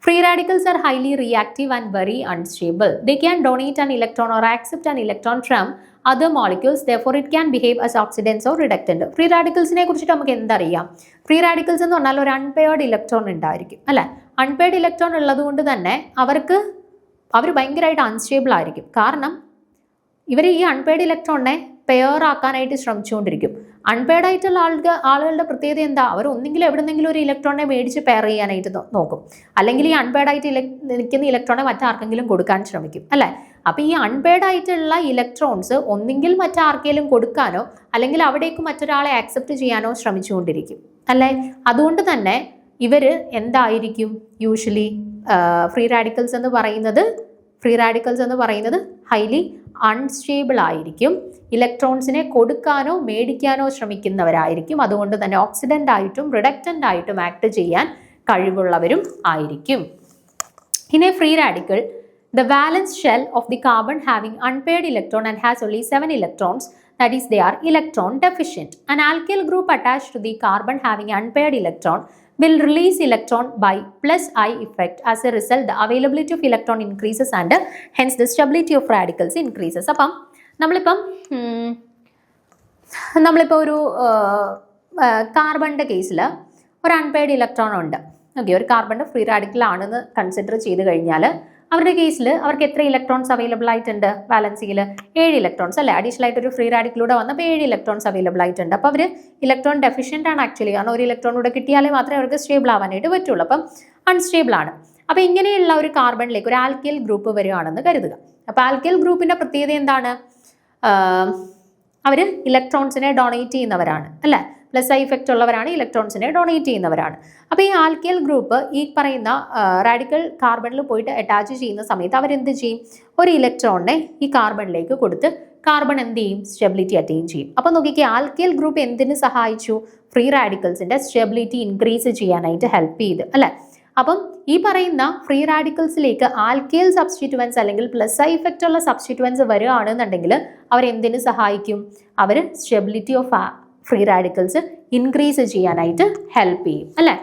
Speaker 1: Free radicals are highly reactive and very unstable. They can donate an electron or accept an electron from other molecules. Therefore, it can behave as oxidants or reductant. Free radicals ne kurichittu namukku endariya. Free radicals ennu pannal oru unpaired electron undarikkum alle. Unpaired electron ulladhukondu thanne avarku avaru bhayankarayittu unstable aayirikkum. Karanam ഇവർ ഈ അൺപെയ്ഡ് ഇലക്ട്രോണിനെ പെയർ ആക്കാനായിട്ട് ശ്രമിച്ചുകൊണ്ടിരിക്കും. അൺപെയ്ഡ് ആയിട്ടുള്ള ആളുകളുടെ പ്രത്യേകത എന്താ? അവർ ഒന്നെങ്കിലും എവിടെന്നെങ്കിലും ഒരു ഇലക്ട്രോണിനെ മേടിച്ച് പെയർ ചെയ്യാനായിട്ട് നോക്കും, അല്ലെങ്കിൽ ഈ അൺപെയ്ഡ് ആയിട്ട് നിൽക്കുന്ന ഇലക്ട്രോണെ മറ്റാർക്കെങ്കിലും കൊടുക്കാൻ ശ്രമിക്കും അല്ലേ. അപ്പോൾ ഈ അൺപെയ്ഡ് ആയിട്ടുള്ള ഇലക്ട്രോൺസ് ഒന്നെങ്കിൽ മറ്റാർക്കെങ്കിലും കൊടുക്കാനോ അല്ലെങ്കിൽ അവിടേക്ക് മറ്റൊരാളെ ആക്സെപ്റ്റ് ചെയ്യാനോ ശ്രമിച്ചുകൊണ്ടിരിക്കും അല്ലേ. അതുകൊണ്ട് തന്നെ ഇവർ എന്തായിരിക്കും യൂഷ്വലി ഫ്രീ റാഡിക്കൽസ് എന്ന് പറയുന്നത് ഹൈലി അൺസ്റ്റേബിൾ ആയിരിക്കും. ഇലക്ട്രോൺസിനെ കൊടുക്കാനോ മേടിക്കാനോ ശ്രമിക്കുന്നവരായിരിക്കും. അതുകൊണ്ട് തന്നെ ഓക്സിഡൻ്റ് ആയിട്ടും റിഡക്റ്റൻ്റ് ആയിട്ടും ആക്ട് ചെയ്യാൻ കഴിവുള്ളവരും ആയിരിക്കും. In A free radical, the valence shell of the carbon having unpaired electron and has only 7 electrons, that is, they are electron deficient. An alkyl group attached to the carbon having unpaired electron will release electron by plus I effect. As a result, the availability of electron increases and hence the stability of radicals increases. അപ്പം നമ്മളിപ്പോൾ ഒരു കാർബണിൻ്റെ കേസിൽ ഒരു അൺപെയ്ഡ് ഇലക്ട്രോൺ ഉണ്ട്. ഓക്കെ, ഒരു കാർബണിൻ്റെ ഫ്രീ റാഡിക്കൽ ആണെന്ന് കൺസിഡർ ചെയ്ത് കഴിഞ്ഞാൽ അവരുടെ കേസിൽ അവർക്ക് എത്ര ഇലക്ട്രോൺസ് അവൈലബിൾ ആയിട്ടുണ്ട്? വാലൻസിയിൽ 7 ഇലക്ട്രോൺസ് അല്ലേ. അഡീഷണൽ ആയിട്ട് ഒരു ഫ്രീ റാഡിക്കലൂടെ വന്നപ്പോൾ 7 ഇലക്ട്രോൺസ് അവൈലബിൾ ആയിട്ടുണ്ട്. അപ്പോൾ അവർ ഇലക്ട്രോൺ ഡെഫിഷ്യൻ്റ് ആണ് ആക്ച്വലി. കാരണം ഒരു ഇലക്ട്രോൺ കൂടെ കിട്ടിയാലേ മാത്രമേ അവർക്ക് സ്റ്റേബിൾ ആവാനായിട്ട് പറ്റുള്ളൂ. അപ്പം അൺസ്റ്റേബിൾ ആണ്. അപ്പോൾ ഇങ്ങനെയുള്ള ഒരു കാർബണിലേക്ക് ഒരു ആൽക്കൈൽ ഗ്രൂപ്പ് വരികയാണെന്ന് കരുതുക. അപ്പോൾ ആൽക്കൈൽ ഗ്രൂപ്പിൻ്റെ പ്രത്യേകത എന്താണ്? അവർ ഇലക്ട്രോൺസിനെ ഡൊണേറ്റ് ചെയ്യുന്നവരാണ് അല്ലേ. പ്ലസ് ഐ ഇഫക്റ്റ് ഉള്ളവരാണ്, ഇലക്ട്രോൺസിനെ ഡൊണേറ്റ് ചെയ്യുന്നവരാണ്. അപ്പോൾ ഈ ആൽക്കൈൽ ഗ്രൂപ്പ് ഈ പറയുന്ന റാഡിക്കൽ കാർബണിൽ പോയിട്ട് അറ്റാച്ച് ചെയ്യുന്ന സമയത്ത് അവരെന്ത് ചെയ്യും? ഒരു ഇലക്ട്രോണിനെ ഈ കാർബണിലേക്ക് കൊടുത്ത് കാർബൺ എന്ത് ചെയ്യും? സ്റ്റെബിലിറ്റി അറ്റൈൻ ചെയ്യും. അപ്പോൾ നോക്കിക്കേ, ആൽക്കൈൽ ഗ്രൂപ്പ് എന്തിന് സഹായിച്ചു? ഫ്രീ റാഡിക്കൽസിൻ്റെ സ്റ്റെബിലിറ്റി ഇൻക്രീസ് ചെയ്യാനായിട്ട് ഹെൽപ്പ് ചെയ്ത് അല്ലേ. അപ്പം ഈ പറയുന്ന ഫ്രീ റാഡിക്കൽസിലേക്ക് ആൽക്കൈൽ സബ്സ്റ്റിറ്റ്യുവൻസ് അല്ലെങ്കിൽ പ്ലസ് ഐ ഇഫക്റ്റ് ഉള്ള സബ്സ്റ്റിറ്റ്യുവൻസ് വരികയാണെന്നുണ്ടെങ്കിൽ അവരെന്തിനു സഹായിക്കും? അവർ stability of free radicals increase ചെയ്യാനായിട്ട് ഹെൽപ്പ് ചെയ്യും അല്ലേ.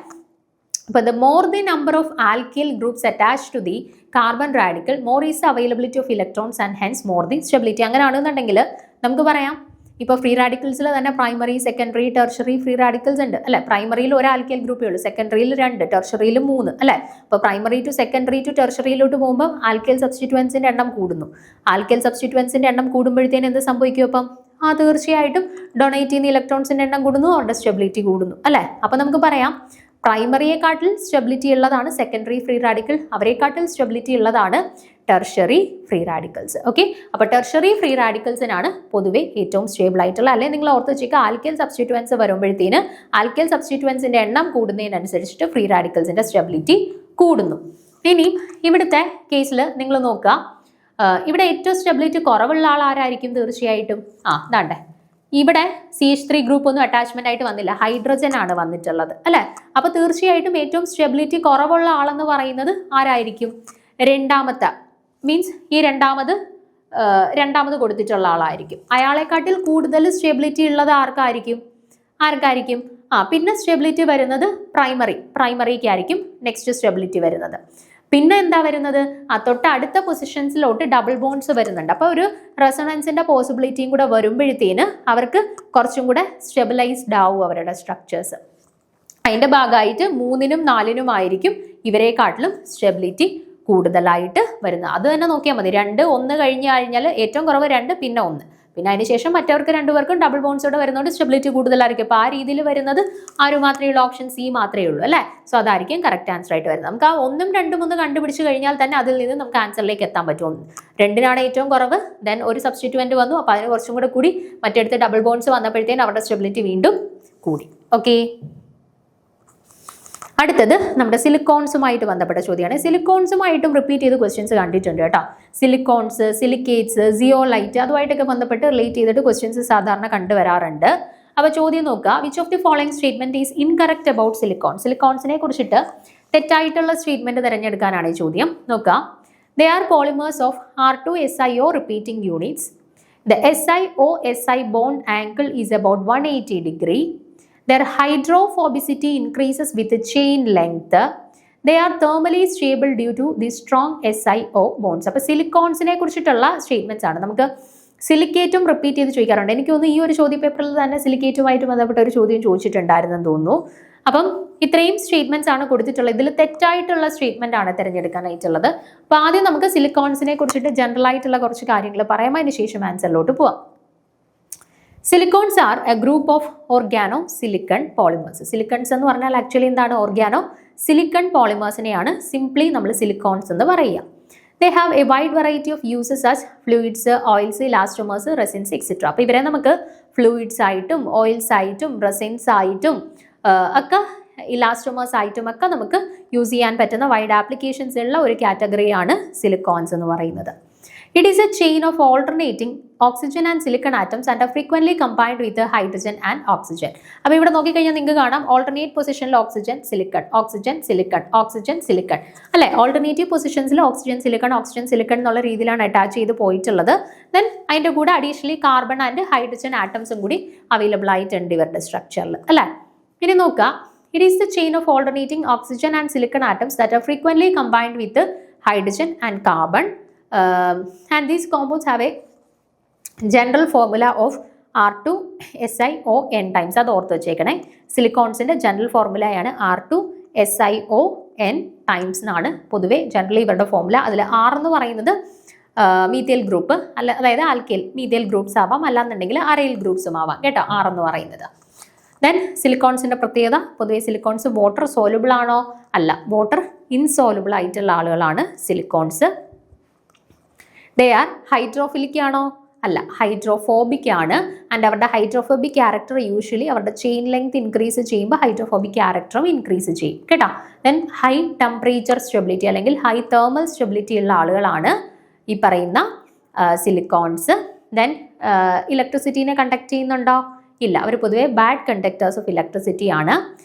Speaker 1: അപ്പോൾ the more the number of alkyl groups attached to the carbon radical, more is the availability of electrons and hence more the stability. അങ്ങനെയാണെന്നുണ്ടെങ്കിൽ നമുക്ക് പറയാം, ഇപ്പോൾ ഫ്രീ റാഡിക്കൽസിൽ തന്നെ primary, secondary, tertiary free radicals ഉണ്ട് അല്ലേ. പ്രൈമറിയിൽ ഒരു ആൽക്കൈൽ ഗ്രൂപ്പേ ഉള്ളൂ, സെക്കൻഡറിയിൽ 2, ടെർഷറിയിൽ 3 അല്ലേ. അപ്പോൾ പ്രൈമറി ടു സെക്കൻഡറി ടു ടെർഷറിയിലോട്ട് പോകുമ്പോൾ ആൽക്കൈൽ സബ്സ്റ്റിറ്റ്യുവൻസിൻ്റെ എണ്ണം കൂടുന്നു. ആൽക്കൈൽ സബ്സ്റ്റിറ്റ്യുവൻസിൻ്റെ എണ്ണം കൂടുമ്പോഴത്തേന് എന്ത് സംഭവിക്കും? അപ്പം തീർച്ചയായിട്ടും ഡൊണേറ്റ് ചെയ്യുന്ന ഇലക്ട്രോൺസിൻ്റെ എണ്ണം കൂടുന്നു, അവരുടെ സ്റ്റെബിലിറ്റി കൂടുന്നു അല്ലേ. അപ്പോൾ നമുക്ക് പറയാം, പ്രൈമറിയെക്കാട്ടിൽ സ്റ്റെബിലിറ്റി ഉള്ളതാണ് സെക്കൻഡറി ഫ്രീ റാഡിക്കൽ, അവരെക്കാട്ടിൽ സ്റ്റെബിലിറ്റി ഉള്ളതാണ് ടെർഷറി ഫ്രീ റാഡിക്കൽസ്. ഓക്കെ, അപ്പോൾ ടെർഷറി ഫ്രീ റാഡിക്കൽസിനാണ് പൊതുവെ ഏറ്റവും സ്റ്റേബിൾ ആയിട്ടുള്ള. അല്ലെങ്കിൽ നിങ്ങൾ ഓർത്ത് വെച്ചേക്കുക, ആൽക്കൈൽ സബ്സ്റ്റിറ്റ്യുവൻസ് വരുമ്പോഴത്തേന് ആൽക്കൈൽ സബ്സ്റ്റിറ്റ്യുവൻസിൻ്റെ എണ്ണം കൂടുന്നതിനനുസരിച്ചിട്ട് ഫ്രീ റാഡിക്കൽസിൻ്റെ സ്റ്റെബിലിറ്റി കൂടുന്നു. ഇനി ഇവിടുത്തെ കേസിൽ നിങ്ങൾ നോക്കുക, ഇവിടെ ഏറ്റവും സ്റ്റെബിലിറ്റി കുറവുള്ള ആൾ ആരായിരിക്കും? തീർച്ചയായിട്ടും ഇതാണ്ടേ, ഇവിടെ CH3 ഗ്രൂപ്പ് ഒന്നും അറ്റാച്ച്മെന്റ് ആയിട്ട് വന്നില്ല, ഹൈഡ്രജൻ ആണ് വന്നിട്ടുള്ളത് അല്ലേ. അപ്പോൾ തീർച്ചയായിട്ടും ഏറ്റവും സ്റ്റെബിലിറ്റി കുറവുള്ള ആളെന്ന് പറയുന്നത് ആരായിരിക്കും? രണ്ടാമത്തെ മീൻസ് ഈ രണ്ടാമത് കൊടുത്തിട്ടുള്ള ആളായിരിക്കും. അയാളെക്കാട്ടിൽ കൂടുതൽ സ്റ്റെബിലിറ്റി ഉള്ളത് ആർക്കായിരിക്കും? പിന്നെ സ്റ്റെബിലിറ്റി വരുന്നത് പ്രൈമറിക്കായിരിക്കും നെക്സ്റ്റ് സ്റ്റെബിലിറ്റി വരുന്നത്. പിന്നെ എന്താ വരുന്നത്? തൊട്ട് അടുത്ത പൊസിഷൻസിലോട്ട് ഡബിൾ ബോൺസ് വരുന്നുണ്ട്. അപ്പോൾ ഒരു റെസൊണൻസിന്റെ പോസിബിലിറ്റിയും കൂടെ വരുമ്പോഴത്തേന് അവർക്ക് കുറച്ചും കൂടെ സ്റ്റെബിലൈസ്ഡ് ആവും അവരുടെ സ്ട്രക്ചേഴ്സ്. അതിൻ്റെ ഭാഗമായിട്ട് 3നും 4നും ആയിരിക്കും ഇവരെക്കാട്ടിലും സ്റ്റെബിലിറ്റി കൂടുതലായിട്ട് വരുന്നത്. അത് തന്നെ നോക്കിയാൽ മതി. 2 1 കഴിഞ്ഞ് കഴിഞ്ഞാൽ ഏറ്റവും കുറവ് 2 പിന്നെ 1 പിന്നെ അതിനുശേഷം മറ്റവർക്ക് 2 പേർക്കും ഡബിൾ ബോൺസോടെ വരുന്നതുകൊണ്ട് സ്റ്റെബിലിറ്റി കൂടുതലായിരിക്കും. അപ്പോൾ ആ രീതിയിൽ വരുന്നത് ആര് മാത്രമേ ഉള്ളൂ? ഓപ്ഷൻ സി മാത്രമേ ഉള്ളൂ അല്ലേ. സോ അതായിരിക്കും കറക്റ്റ് ആൻസർ ആയിട്ട് വരുന്നത്. നമുക്ക് ആ 1ഉം 2ഉം 1 കണ്ടുപിടിച്ച് കഴിഞ്ഞാൽ തന്നെ അതിൽ നിന്ന് നമുക്ക് ആൻസറിലേക്ക് എത്താൻ പറ്റും. 2നാണ് ഏറ്റവും കുറവ്, ദെൻ ഒരു സബ്സ്റ്റിറ്റ്യൂവന്റ് വന്നു, അപ്പോൾ അതിന് കുറച്ചും കൂടെ കൂടി, മറ്റടുത്ത് ഡബിൾ ബോൺസ് വന്നപ്പോഴത്തേനും അവരുടെ സ്റ്റെബിലിറ്റി വീണ്ടും കൂടി. ഓക്കെ, അടുത്തത് നമ്മുടെ സിലിക്കോൺസുമായിട്ട് ബന്ധപ്പെട്ട ചോദ്യമാണ്. സിലിക്കോൺസുമായിട്ടും റിപ്പീറ്റ് ചെയ്ത് ക്വസ്റ്റ്യൻസ് കണ്ടിട്ടുണ്ട് കേട്ടോ. സിലിക്കോൺസ്, സിലിക്കേറ്റ്സ്, സിയോലൈറ്റ് അതുമായിട്ടൊക്കെ ബന്ധപ്പെട്ട് റിലേറ്റ് ചെയ്തിട്ട് ക്വസ്റ്റ്യൻസ് സാധാരണ കണ്ടുവരാറുണ്ട്. അപ്പോൾ ചോദ്യം നോക്കുക, which of the following statement is incorrect about silicone? സിലിക്കോൺസിനെ കുറിച്ചിട്ട് തെറ്റായിട്ടുള്ള സ്റ്റേറ്റ്മെന്റ് തിരഞ്ഞെടുക്കാനാണ് ഈ ചോദ്യം. നോക്കുക, they are polymers of R2SiO repeating units. The SiO-Si bond angle is about 180 degree. Their hydrophobicity increases with the chain length. They are thermally stable due to the strong SiO bonds. അപ്പോൾ സിലിക്കോൺസിനെ കുറിച്ചിട്ടുള്ള സ്റ്റേറ്റ്മെന്റ്സ് ആണ്. നമുക്ക് സിലിക്കേറ്റും റിപ്പീറ്റ് ചെയ്ത് ചോദിക്കാറുണ്ട്. എനിക്ക് തോന്നുന്നു ഈ ഒരു ചോദ്യപേപ്പറിൽ തന്നെ സിലിക്കേറ്റുമായിട്ട് ബന്ധപ്പെട്ട ഒരു ചോദ്യം ചോദിച്ചിട്ടുണ്ടായിരുന്നെന്ന് തോന്നുന്നു. അപ്പം ഇത്രയും സ്റ്റേറ്റ്മെന്റ്സ് ആണ് കൊടുത്തിട്ടുള്ളത്. ഇതിൽ തെറ്റായിട്ടുള്ള സ്റ്റേറ്റ്മെന്റ് ആണ് തിരഞ്ഞെടുക്കാനായിട്ടുള്ളത്. അപ്പോൾ ആദ്യം നമുക്ക് സിലിക്കോൺസിനെ കുറിച്ചിട്ട് ജനറൽ ആയിട്ടുള്ള കുറച്ച് കാര്യങ്ങൾ പറയാം, അതിന് ശേഷം ആൻസറിലോട്ട് പോവാം. Silicones are a group of organosilicon polymers. Silicones എന്ന് പറഞ്ഞാൽ ആക്ച്വലി എന്താണ്? ഓർഗാനോ സിലിക്കൺ പോളിമേഴ്സിനെയാണ് സിംപ്ലി നമ്മൾ സിലിക്കോൺസ് എന്ന് പറയുക. They have a wide variety of uses as fluids, oils, elastomers, resins etcetera. അപ്പോൾ ഇവരെ നമുക്ക് ഫ്ലൂയിഡ്സ് ആയിട്ടും ഓയിൽസ് ആയിട്ടും റെസിൻസ് ആയിട്ടും ഒക്കെ ഇലാസ്റ്റോമേഴ്സ് ആയിട്ടും ഒക്കെ നമുക്ക് യൂസ് ചെയ്യാൻ പറ്റുന്ന വൈഡ് ആപ്ലിക്കേഷൻസ് ഉള്ള ഒരു കാറ്റഗറിയാണ് സിലിക്കോൺസ് എന്ന് പറയുന്നത്. It is a chain of alternating oxygen and silicon atoms and are frequently combined with hydrogen and oxygen. അപ്പോൾ ഇവിടെ നോക്കിക്കഴിഞ്ഞാൽ നിങ്ങൾക്ക് കാണാം ഓൾട്ടർനേറ്റ് പൊസിഷനിൽ oxygen silicon, oxygen silicon, oxygen silicon അല്ലേ. ഓൾട്ടർനേറ്റീവ് പൊസിഷൻസിൽ ഓക്സിജൻ സിലിക്കൺ എന്നുള്ള രീതിയിലാണ് അറ്റാച്ച് ചെയ്ത് പോയിട്ടുള്ളത്. ദെൻ അതിൻ്റെ കൂടെ അഡീഷണലി കാർബൺ ആൻഡ് ഹൈഡ്രജൻ ആറ്റംസും കൂടി അവൈലബിൾ ആയിട്ടുണ്ട് ഇവരുടെ സ്ട്രക്ചറിൽ അല്ലേ. ഇനി നോക്കുക, it is the chain of alternating oxygen and silicon atoms that are frequently combined with hydrogen and carbon. And these compounds have a general formula of R2SiON times. അത് ഓർത്ത് വെച്ചേക്കണേ. സിലിക്കോൺസിന്റെ ജനറൽ ഫോർമുലയാണ് R2SiON ടൈംസ് എന്നാണ് പൊതുവെ ജനറലി ഇവരുടെ ഫോർമുല. അതിൽ R എന്ന് പറയുന്നത് മീഥൈൽ ഗ്രൂപ്പ് അല്ല, അതായത് ആൽക്കൈൽ മീഥൈൽ ഗ്രൂപ്പ്സ് ആവാം, അല്ലാന്നുണ്ടെങ്കിൽ അറൈൽ ഗ്രൂപ്പ്സും ആവാം കേട്ടോ R എന്ന് പറയുന്നത്. ദെൻ സിലിക്കോൺസിന്റെ പ്രത്യേകത, പൊതുവെ സിലിക്കോൺസ് വാട്ടർ സോലുബിൾ ആണോ? അല്ല, വാട്ടർ ഇൻസോലുബിൾ ആയിട്ടുള്ള ആളുകളാണ് സിലിക്കോൺസ്. ദേ ആർ ഹൈഡ്രോഫിലിക് ആണോ? അല്ല, ഹൈഡ്രോഫോബിക് ആണ്. ആൻഡ് അവരുടെ ഹൈഡ്രോഫോബിക് ക്യാരക്ടർ യൂഷ്വലി അവരുടെ ചെയിൻ ലെങ്ത് ഇൻക്രീസ് ചെയ്യുമ്പോൾ ഹൈഡ്രോഫോബിക് ക്യാരക്ടറും ഇൻക്രീസ് ചെയ്യും കേട്ടോ. ദെൻ ഹൈ ടെമ്പറേച്ചർ സ്റ്റെബിലിറ്റി അല്ലെങ്കിൽ ഹൈ തേർമൽ സ്റ്റെബിലിറ്റി ഉള്ള ആളുകളാണ് ഈ പറയുന്ന സിലിക്കോൺസ്. ദെൻ ഇലക്ട്രിസിറ്റീനെ കണ്ടക്ട് ചെയ്യുന്നുണ്ടോ? ഇല്ല, അവർ പൊതുവെ ബാഡ് കണ്ടക്ടേഴ്സ് ഓഫ് ഇലക്ട്രിസിറ്റി ആണ്.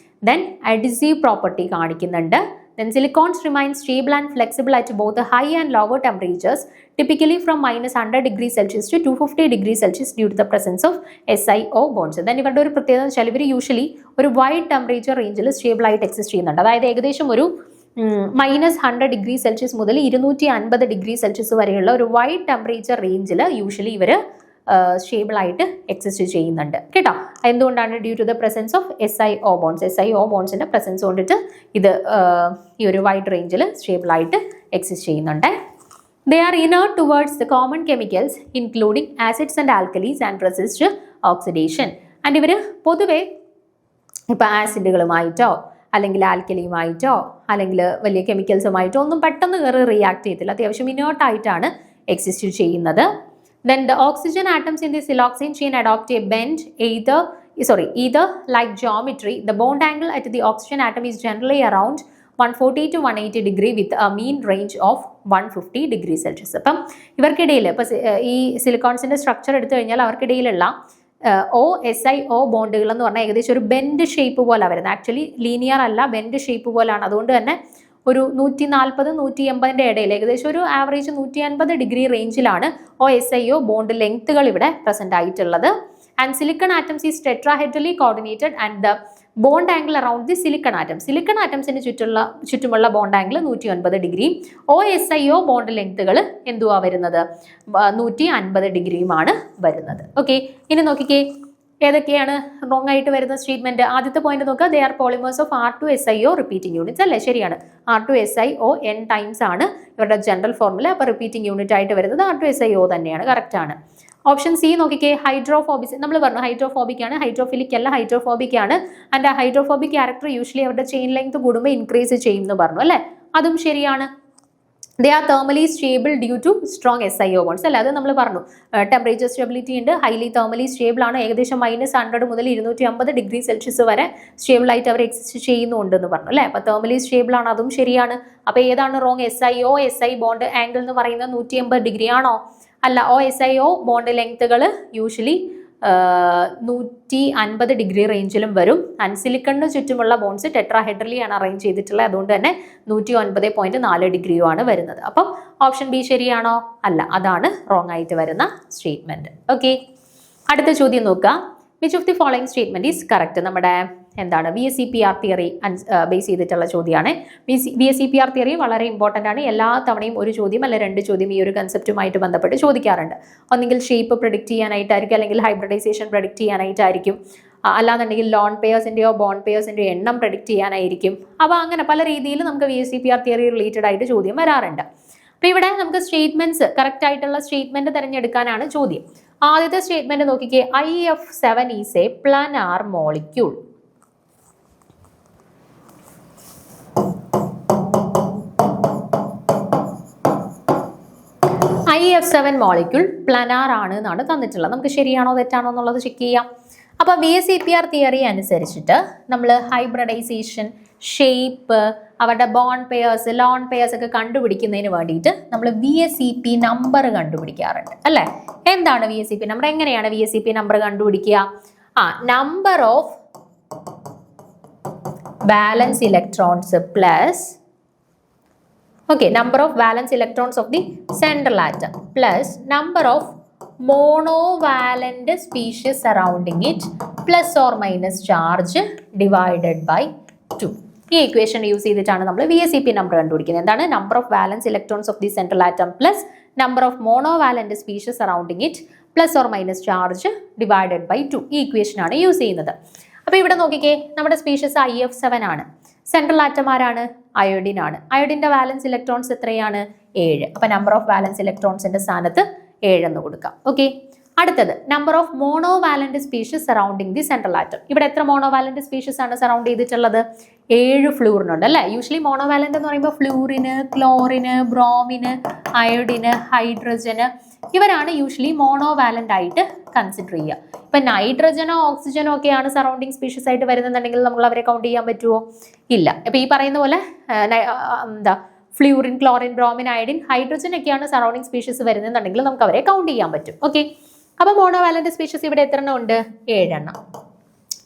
Speaker 1: ദെൻ അഡിസീവ് പ്രോപ്പർട്ടി കാണിക്കുന്നുണ്ട്. Then silicons remain stable and flexible at both high and lower temperatures, typically from -100 degrees Celsius to 250 degrees Celsius due to the presence of SiO bonds. Then ഇവരുടെ ഒരു പ്രത്യേകത വെച്ചാൽ ഇവർ യൂഷ്വലി ഒരു വൈഡ് ടെമ്പറേച്ചർ റേഞ്ചിൽ സ്റ്റേബിൾ ആയിട്ട് എക്സിസ്റ്റ് ചെയ്യുന്നുണ്ട്. അതായത് ഏകദേശം ഒരു -100 ഡിഗ്രി സെൽഷ്യസ് മുതൽ 250 ഡിഗ്രി സെൽഷ്യസ് വരെയുള്ള ഒരു വൈഡ് ടെമ്പറേച്ചർ റേഞ്ചിൽ യൂഷ്വലി ഇവർ സ്റ്റേബിൾ ആയിട്ട് എക്സിസ്റ്റ് ചെയ്യുന്നുണ്ട് കേട്ടോ. എന്തുകൊണ്ടാണ്? Due to the presence of SiO bonds. SiO ബോൺസിന്റെ പ്രസൻസ് കൊണ്ടിട്ട് ഇത് ഈ ഒരു വൈഡ് റേഞ്ചിൽ സ്റ്റേബിൾ ആയിട്ട് എക്സിസ്റ്റ് ചെയ്യുന്നുണ്ട്. They are inert towards the common chemicals including acids and alkalis and resist oxidation. And ഇവർ പൊതുവെ ഇപ്പം ആസിഡുകളുമായിട്ടോ അല്ലെങ്കിൽ ആൽക്കലിയുമായിട്ടോ അല്ലെങ്കിൽ വലിയ കെമിക്കൽസുമായിട്ടോ ഒന്നും പെട്ടെന്ന് കയറി റിയാക്ട് ചെയ്യത്തില്ല. അത്യാവശ്യം ഇനേർട്ടായിട്ടാണ് എക്സിസ്റ്റ് ചെയ്യുന്നത്. Then the oxygen atoms in the siloxane chain adopt a bend either like geometry. The bond angle at the oxygen atom is generally around 140 to 180 degree with a mean range of 150 degree Celsius. അപ്പം ഇവർക്കിടയിൽ ഇപ്പം ഈ സിലിക്കോൺസിന്റെ സ്ട്രക്ചർ എടുത്തു കഴിഞ്ഞാൽ അവർക്കിടയിലുള്ള SiO ബോണ്ടുകൾ എന്ന് പറഞ്ഞാൽ ഏകദേശം ഒരു ബെൻഡ് ഷേപ്പ് പോലെ വരുന്നത്. ആക്ച്വലി ലീനിയർ അല്ല, ബെൻഡ് ഷേപ്പ് പോലാണ്. അതുകൊണ്ട് തന്നെ ഒരു 140-180 ഇടയിൽ ഏകദേശം ഒരു ആവറേജ് 150 ഡിഗ്രി റേഞ്ചിലാണ് SiO ബോണ്ട് ലെങ്ത്തുകൾ ഇവിടെ പ്രസന്റ് ആയിട്ടുള്ളത്. And silicon atoms is tetrahedrally coordinated and the bond angle around the silicon atom. Silicon ആറ്റംസിന് ചുറ്റുമുള്ള bond angle 150 degree. SiO bond ലെങ്ത്തുകൾ എന്തുവാ വരുന്നത്? 150 ഡിഗ്രിയുമാണ് വരുന്നത്. ഓക്കെ, ഇനി നോക്കിക്കേ, ഏതൊക്കെയാണ് റോങ് ആയിട്ട് വരുന്ന സ്റ്റേറ്റ്മെന്റ്? ആദ്യത്തെ പോയിന്റ് നോക്കുക, they are polymers of R2SiO repeating units അല്ലേ? ശരിയാണ്. R2SiO n ടൈംസ് ആണ് ഇവരുടെ ജനറൽ ഫോർമുല. അപ്പോൾ റിപ്പീറ്റിംഗ് യൂണിറ്റ് ആയിട്ട് വരുന്നത് R2SiO തന്നെയാണ്, കറക്റ്റ് ആണ്. ഓപ്ഷൻ സി നോക്കിക്കേ, ഹൈഡ്രോഫോബിക്. നമ്മൾ പറഞ്ഞു ഹൈഡ്രോഫോബിക് ആണ്, ഹൈഡ്രോഫിലിക് അല്ല, ഹൈഡ്രോഫോബിക് ആണ്. ആൻഡ് ആ ഹൈഡ്രോഫോബിക് ക്യാരക്ടർ യൂഷ്വലി അവരുടെ ചെയിൻ ലെങ്ത് കൂടുമ്പോൾ ഇൻക്രീസ് ചെയ്യും എന്ന് പറഞ്ഞു അല്ലേ? അതും ശരിയാണ്. They are thermally stable due to strong SiO bonds അല്ലേ? അത് നമ്മൾ പറഞ്ഞു. ടെമ്പറേച്ചർ സ്റ്റെബിലിറ്റി ഉണ്ട്, ഹൈലി തെർമലി സ്റ്റേബിൾ ആണ്, ഏകദേശം -100 മുതൽ 250 ഡിഗ്രി സെൽഷ്യസ് വരെ സ്റ്റേബിൾ ആയിട്ട് അവർ എക്സിസ്റ്റ് ചെയ്യുന്നുണ്ടെന്ന് പറഞ്ഞു അല്ലേ? അപ്പോൾ തെർമലി സ്റ്റേബിൾ ആണ്, അതും ശരിയാണ്. അപ്പോൾ ഏതാണ് റോങ്? SiO ബോണ്ട് ആംഗിൾ എന്ന് പറയുന്നത് 180 ഡിഗ്രി ആണോ? അല്ല. SiO ബോണ്ട് ലെങ്ത്തുകൾ യൂഷ്വലി 150 ഡിഗ്രി റേഞ്ചിലും വരും. ആൻഡ് സിലിക്കണിന് ചുറ്റുമുള്ള ബോൺസ് ടെട്രാഹെഡ്രലി ആണ് അറേഞ്ച് ചെയ്തിട്ടുള്ളത്, അതുകൊണ്ട് തന്നെ 109.4 ഡിഗ്രിയുമാണ് വരുന്നത്. അപ്പം ഓപ്ഷൻ ബി ശരിയാണോ? അല്ല, അതാണ് റോങ് ആയിട്ട് വരുന്ന സ്റ്റേറ്റ്മെന്റ്. ഓക്കെ, അടുത്ത ചോദ്യം നോക്കുക. Which of the following statement is correct? നമ്മുടെ എന്താണ് VSEPR തിയറി ബേസ് ചെയ്തിട്ടുള്ള ചോദ്യമാണ്. VSEPR തിയറി വളരെ ഇമ്പോർട്ടൻ്റ് ആണ്. എല്ലാ തവണയും ഒരു ചോദ്യം അല്ലെ 2 ചോദ്യം ഈ ഒരു കൺസെപ്റ്റുമായിട്ട് ബന്ധപ്പെട്ട് ചോദിക്കാറുണ്ട്. ഒന്നെങ്കിൽ ഷേപ്പ് പ്രെഡിക്റ്റ് ചെയ്യാനായിട്ടായിരിക്കും, അല്ലെങ്കിൽ ഹൈബ്രിഡൈസേഷൻ പ്രെഡിക്റ്റ് ചെയ്യാനായിട്ടായിരിക്കും, അല്ലാന്നുണ്ടെങ്കിൽ ലോൺ പേയേഴ്സിൻ്റെയോ ബോണ്ട് പേയേഴ്സിൻ്റെയോ എണ്ണം പ്രെഡിക്റ്റ് ചെയ്യാനായിരിക്കും. അപ്പോൾ അങ്ങനെ പല രീതിയിൽ നമുക്ക് VSEPR തിയറി റിലേറ്റഡ് ആയിട്ട് ചോദ്യം വരാറുണ്ട്. അപ്പോൾ ഇവിടെ നമുക്ക് സ്റ്റേറ്റ്മെന്റ്സ്, കറക്റ്റ് ആയിട്ടുള്ള സ്റ്റേറ്റ്മെന്റ് തിരഞ്ഞെടുക്കാനാണ് ചോദ്യം. ആദ്യത്തെ സ്റ്റേറ്റ്മെന്റ് നോക്കിക്കേ, IF7 is A planar molecule. IF7 molecule planar ആണ് എന്നാണ് തന്നിട്ടുള്ളത്. നമുക്ക് ശരിയാണോ തെറ്റാണോ എന്നുള്ളത് ചെക്ക് ചെയ്യാം. അപ്പോൾ VSEPR തിയറി അനുസരിച്ചിട്ട് നമ്മൾ ഹൈബ്രിഡൈസേഷൻ, ഷേപ്പ്, അവരുടെ ബോണ്ട് പെയേഴ്സ്, ലോൺ പെയേഴ്സ് ഒക്കെ കണ്ടുപിടിക്കുന്നതിന് വേണ്ടിയിട്ട് നമ്മൾ VSEP നമ്പർ കണ്ടുപിടിക്കാറുണ്ട് അല്ലേ? എന്താണ് VSEP നമ്പർ? എങ്ങനെയാണ് VSEP നമ്പർ കണ്ടുപിടിക്കുക? Number of valence electrons plus number of valence electrons of the central atom plus number of monovalent species surrounding it plus or minus charge divided by 2. ഈ ഇക്വേഷൻ യൂസ് ചെയ്തിട്ടാണ് നമ്മൾ VSEP നമ്പർ കണ്ടുപിടിക്കുന്നത്. എന്താണ്? Number of valence electrons of the central atom plus number of monovalent species surrounding it plus or minus charge divided by 2. ഈ ഇക്വേഷനാണ് യൂസ് ചെയ്യുന്നത്. അപ്പോൾ ഇവിടെ നോക്കിക്കേ, നമ്മുടെ സ്പീഷീസ് IF7 ആണ്. സെൻട്രൽ ആറ്റം ആരാണ്? അയോഡിൻ ആണ്. അയോഡിന്റെ വാലൻസ് ഇലക്ട്രോൺസ് എത്രയാണ്? 7. അപ്പോൾ നമ്പർ ഓഫ് വാലൻസ് ഇലക്ട്രോൺസിന്റെ സ്ഥാനത്ത് 7 എന്ന് കൊടുക്കാം. ഓക്കെ, അടുത്തത് number of monovalent species surrounding the central atom. ഇവിടെ എത്ര മോണോവാലന്റ് സ്പീഷീസ് ആണ് സറൗണ്ട് ചെയ്തിട്ടുള്ളത്? 7 ഫ്ലൂറിനുണ്ട് അല്ലേ? യൂഷ്വലി മോണോവാലന്റ് എന്ന് പറയുമ്പോൾ ഫ്ലൂറിന്, ക്ലോറിന്, ബ്രോമിന്, അയോഡിന്, ഹൈഡ്രജന്, ഇവരാണ് യൂഷ്വലി മോണോവാലന്റ് ആയിട്ട് കൺസിഡർ ചെയ്യുക. ഇപ്പൊ നൈട്രജനോ ഓക്സിജനോ ഒക്കെയാണ് സറൗണ്ടിങ് സ്പീഷീസ് ആയിട്ട് വരുന്നുണ്ടെങ്കിൽ നമ്മൾ അവരെ കൗണ്ട് ചെയ്യാൻ പറ്റുമോ? ഇല്ല. ഇപ്പൊ ഈ പറയുന്ന പോലെ fluorine, chlorine, bromine, iodine, hydrogen ഒക്കെയാണ് സറൗണ്ടിങ് സ്പീഷീസ് വരുന്നുണ്ടെങ്കിൽ നമുക്ക് അവരെ കൗണ്ട് ചെയ്യാൻ പറ്റും. ഓക്കെ, അപ്പൊ മോണോവാലന്റ് സ്പീഷീസ് ഇവിടെ എത്ര എണ്ണം ഉണ്ട്? 7 എണ്ണം.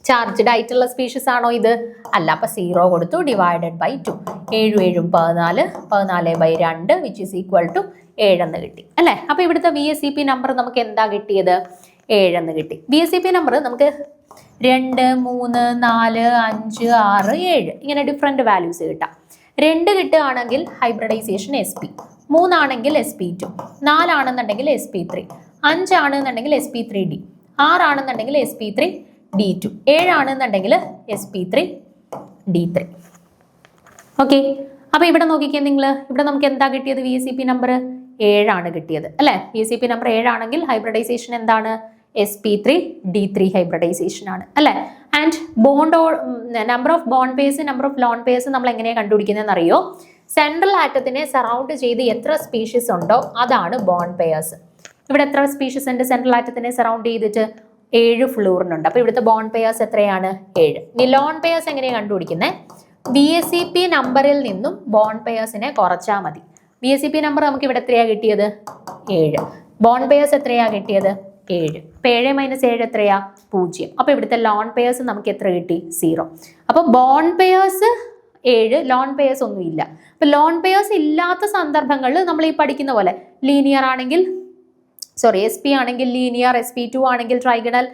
Speaker 1: ചാർജ്ഡ് ആയിട്ടുള്ള സ്പീഷീസ് ആണോ ഇത്? അല്ല. അപ്പൊ 0 കൊടുത്തു, divided by 2. 7 7 14, 14/2 which is equal to 7 എന്ന് കിട്ടി അല്ലെ? അപ്പൊ ഇവിടുത്തെ VSEP നമ്പർ നമുക്ക് എന്താ കിട്ടിയത്? 7 എന്ന് കിട്ടി. VSEP നമ്പർ നമുക്ക് 2, 3, 4, 5, 6, 7 ഇങ്ങനെ ഡിഫറെന്റ് വാല്യൂസ് കിട്ടാം. 2 കിട്ടുകയാണെങ്കിൽ ഹൈബ്രിഡൈസേഷൻ SP, 3 ആണെങ്കിൽ SP2, 4 ആണെന്നുണ്ടെങ്കിൽ SP3, 5 ആണെന്നുണ്ടെങ്കിൽ SP3D, 6 ആണെന്നുണ്ടെങ്കിൽ SP3D2, 7 ആണെന്നുണ്ടെങ്കിൽ SP3D3. ഓക്കെ, അപ്പൊ ഇവിടെ നോക്കിക്കേ നിങ്ങൾ, ഇവിടെ നമുക്ക് എന്താ കിട്ടിയത്? VSEP നമ്പർ 7 ആണ് കിട്ടിയത് അല്ലെ? VSEP നമ്പർ 7 ആണെങ്കിൽ ഹൈബ്രിഡൈസേഷൻ എന്താണ്? SP3D3 ഹൈബ്രിഡൈസേഷൻ ആണ് അല്ലെ? And bond number of bond purse, number of loan purse നമ്മൾ എങ്ങനെയാണ് കണ്ടുപിടിക്കുന്നതെന്ന് അറിയോ? സെൻട്രൽ ആറ്റത്തിനെ സറൗണ്ട് ചെയ്ത് എത്ര സ്പീഷീസ് ഉണ്ടോ അതാണ് ബോണ്ട് പേഴ്സ്. ഇവിടെ എത്ര സ്പീഷീസ് ഉണ്ട് സെൻട്രൽ ആറ്റത്തിനെ സറൗണ്ട് ചെയ്തിട്ട്? 7 ഫ്ലൂറിനുണ്ട്. അപ്പൊ ഇവിടുത്തെ ബോണ്ട് പേഴ്സ് എത്രയാണ്? 7. ഇനി ലോൺ പേഴ്സ് എങ്ങനെയാണ് കണ്ടുപിടിക്കുന്നത്? VSEP നമ്പറിൽ നിന്നും ബോണ്ട് പേഴ്സിനെ കുറച്ചാൽ മതി. VSEP നമ്പർ നമുക്ക് ഇവിടെ എത്രയാ കിട്ടിയത്? 7. ബോണ്ട് പേഴ്സ് എത്രയാ കിട്ടിയത്? 7. അപ്പൊ 7 - 7 എത്രയാ? 0. അപ്പൊ ഇവിടുത്തെ ലോൺ പേഴ്സ് നമുക്ക് എത്ര കിട്ടി? 0. അപ്പൊ ബോണ്ട് പേഴ്സ് 7, ലോൺ പേഴ്സ് ഒന്നും ഇല്ല. അപ്പൊ ലോൺ പേഴ്സ് ഇല്ലാത്ത സന്ദർഭങ്ങളിൽ നമ്മൾ ഈ പഠിക്കുന്ന പോലെ ലീനിയർ ആണെങ്കിൽ SP ആണെങ്കിൽ ലീനിയർ, SP2 ആണെങ്കിൽ ട്രൈഗണൽ,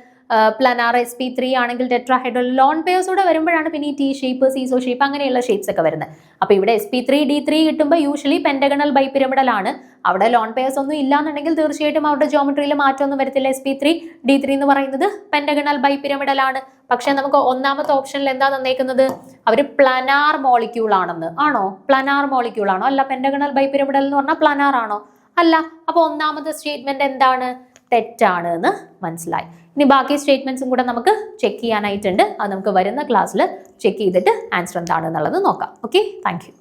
Speaker 1: പ്ലാനാർ sp3 ആണെങ്കിൽ ടെട്രാഹൈഡ്രൽ. ലോൺ പെയർസ് കൂടെ വരുമ്പോഴാണ് പിന്നെ ഈ ടി ഷേപ്പ്, സീസോ ഷേപ്പ് അങ്ങനെയുള്ള ഷേപ്സ് ഒക്കെ വരുന്നത്. അപ്പൊ ഇവിടെ sp3 d3 കിട്ടുമ്പോൾ യൂഷ്വലി പെന്റഗണൽ ബൈപിരമിഡൽ ആണ്. അവിടെ ലോൺ പെയർസ് ഒന്നും ഇല്ലാന്നുണ്ടെങ്കിൽ തീർച്ചയായിട്ടും അവരുടെ ജോമെട്രിയിൽ മാറ്റമൊന്നും വരത്തില്ല. sp3 d3 എന്ന് പറയുന്നത് പെന്റഗണൽ ബൈപിരമിഡൽ ആണ്. പക്ഷെ നമുക്ക് ഒന്നാമത്തെ ഓപ്ഷനിൽ എന്താ തന്നേക്കുന്നത്? അവർ പ്ലാനാർ മോളിക്യൂൾ ആണെന്ന്. ആണോ? പ്ലാനാർ മോളിക്യൂൾ ആണോ? അല്ല. പെന്റഗണൽ ബൈപിരമിഡൽ എന്ന് പറഞ്ഞാൽ പ്ലാനാർ ആണോ? അല്ല. അപ്പൊ ഒന്നാമത്തെ സ്റ്റേറ്റ്മെന്റ് എന്താണ്? തെറ്റാണ് എന്ന് മനസ്സിലായി. ഇനി ബാക്കി സ്റ്റേറ്റ്മെന്റ്സും കൂടെ നമുക്ക് ചെക്ക് ചെയ്യാനായിട്ടുണ്ട്. അത് നമുക്ക് വരുന്ന ക്ലാസ്സിൽ ചെക്ക് ചെയ്തിട്ട് ആൻസർ എന്താണെന്നുള്ളത് നോക്കാം. Okay, thank you.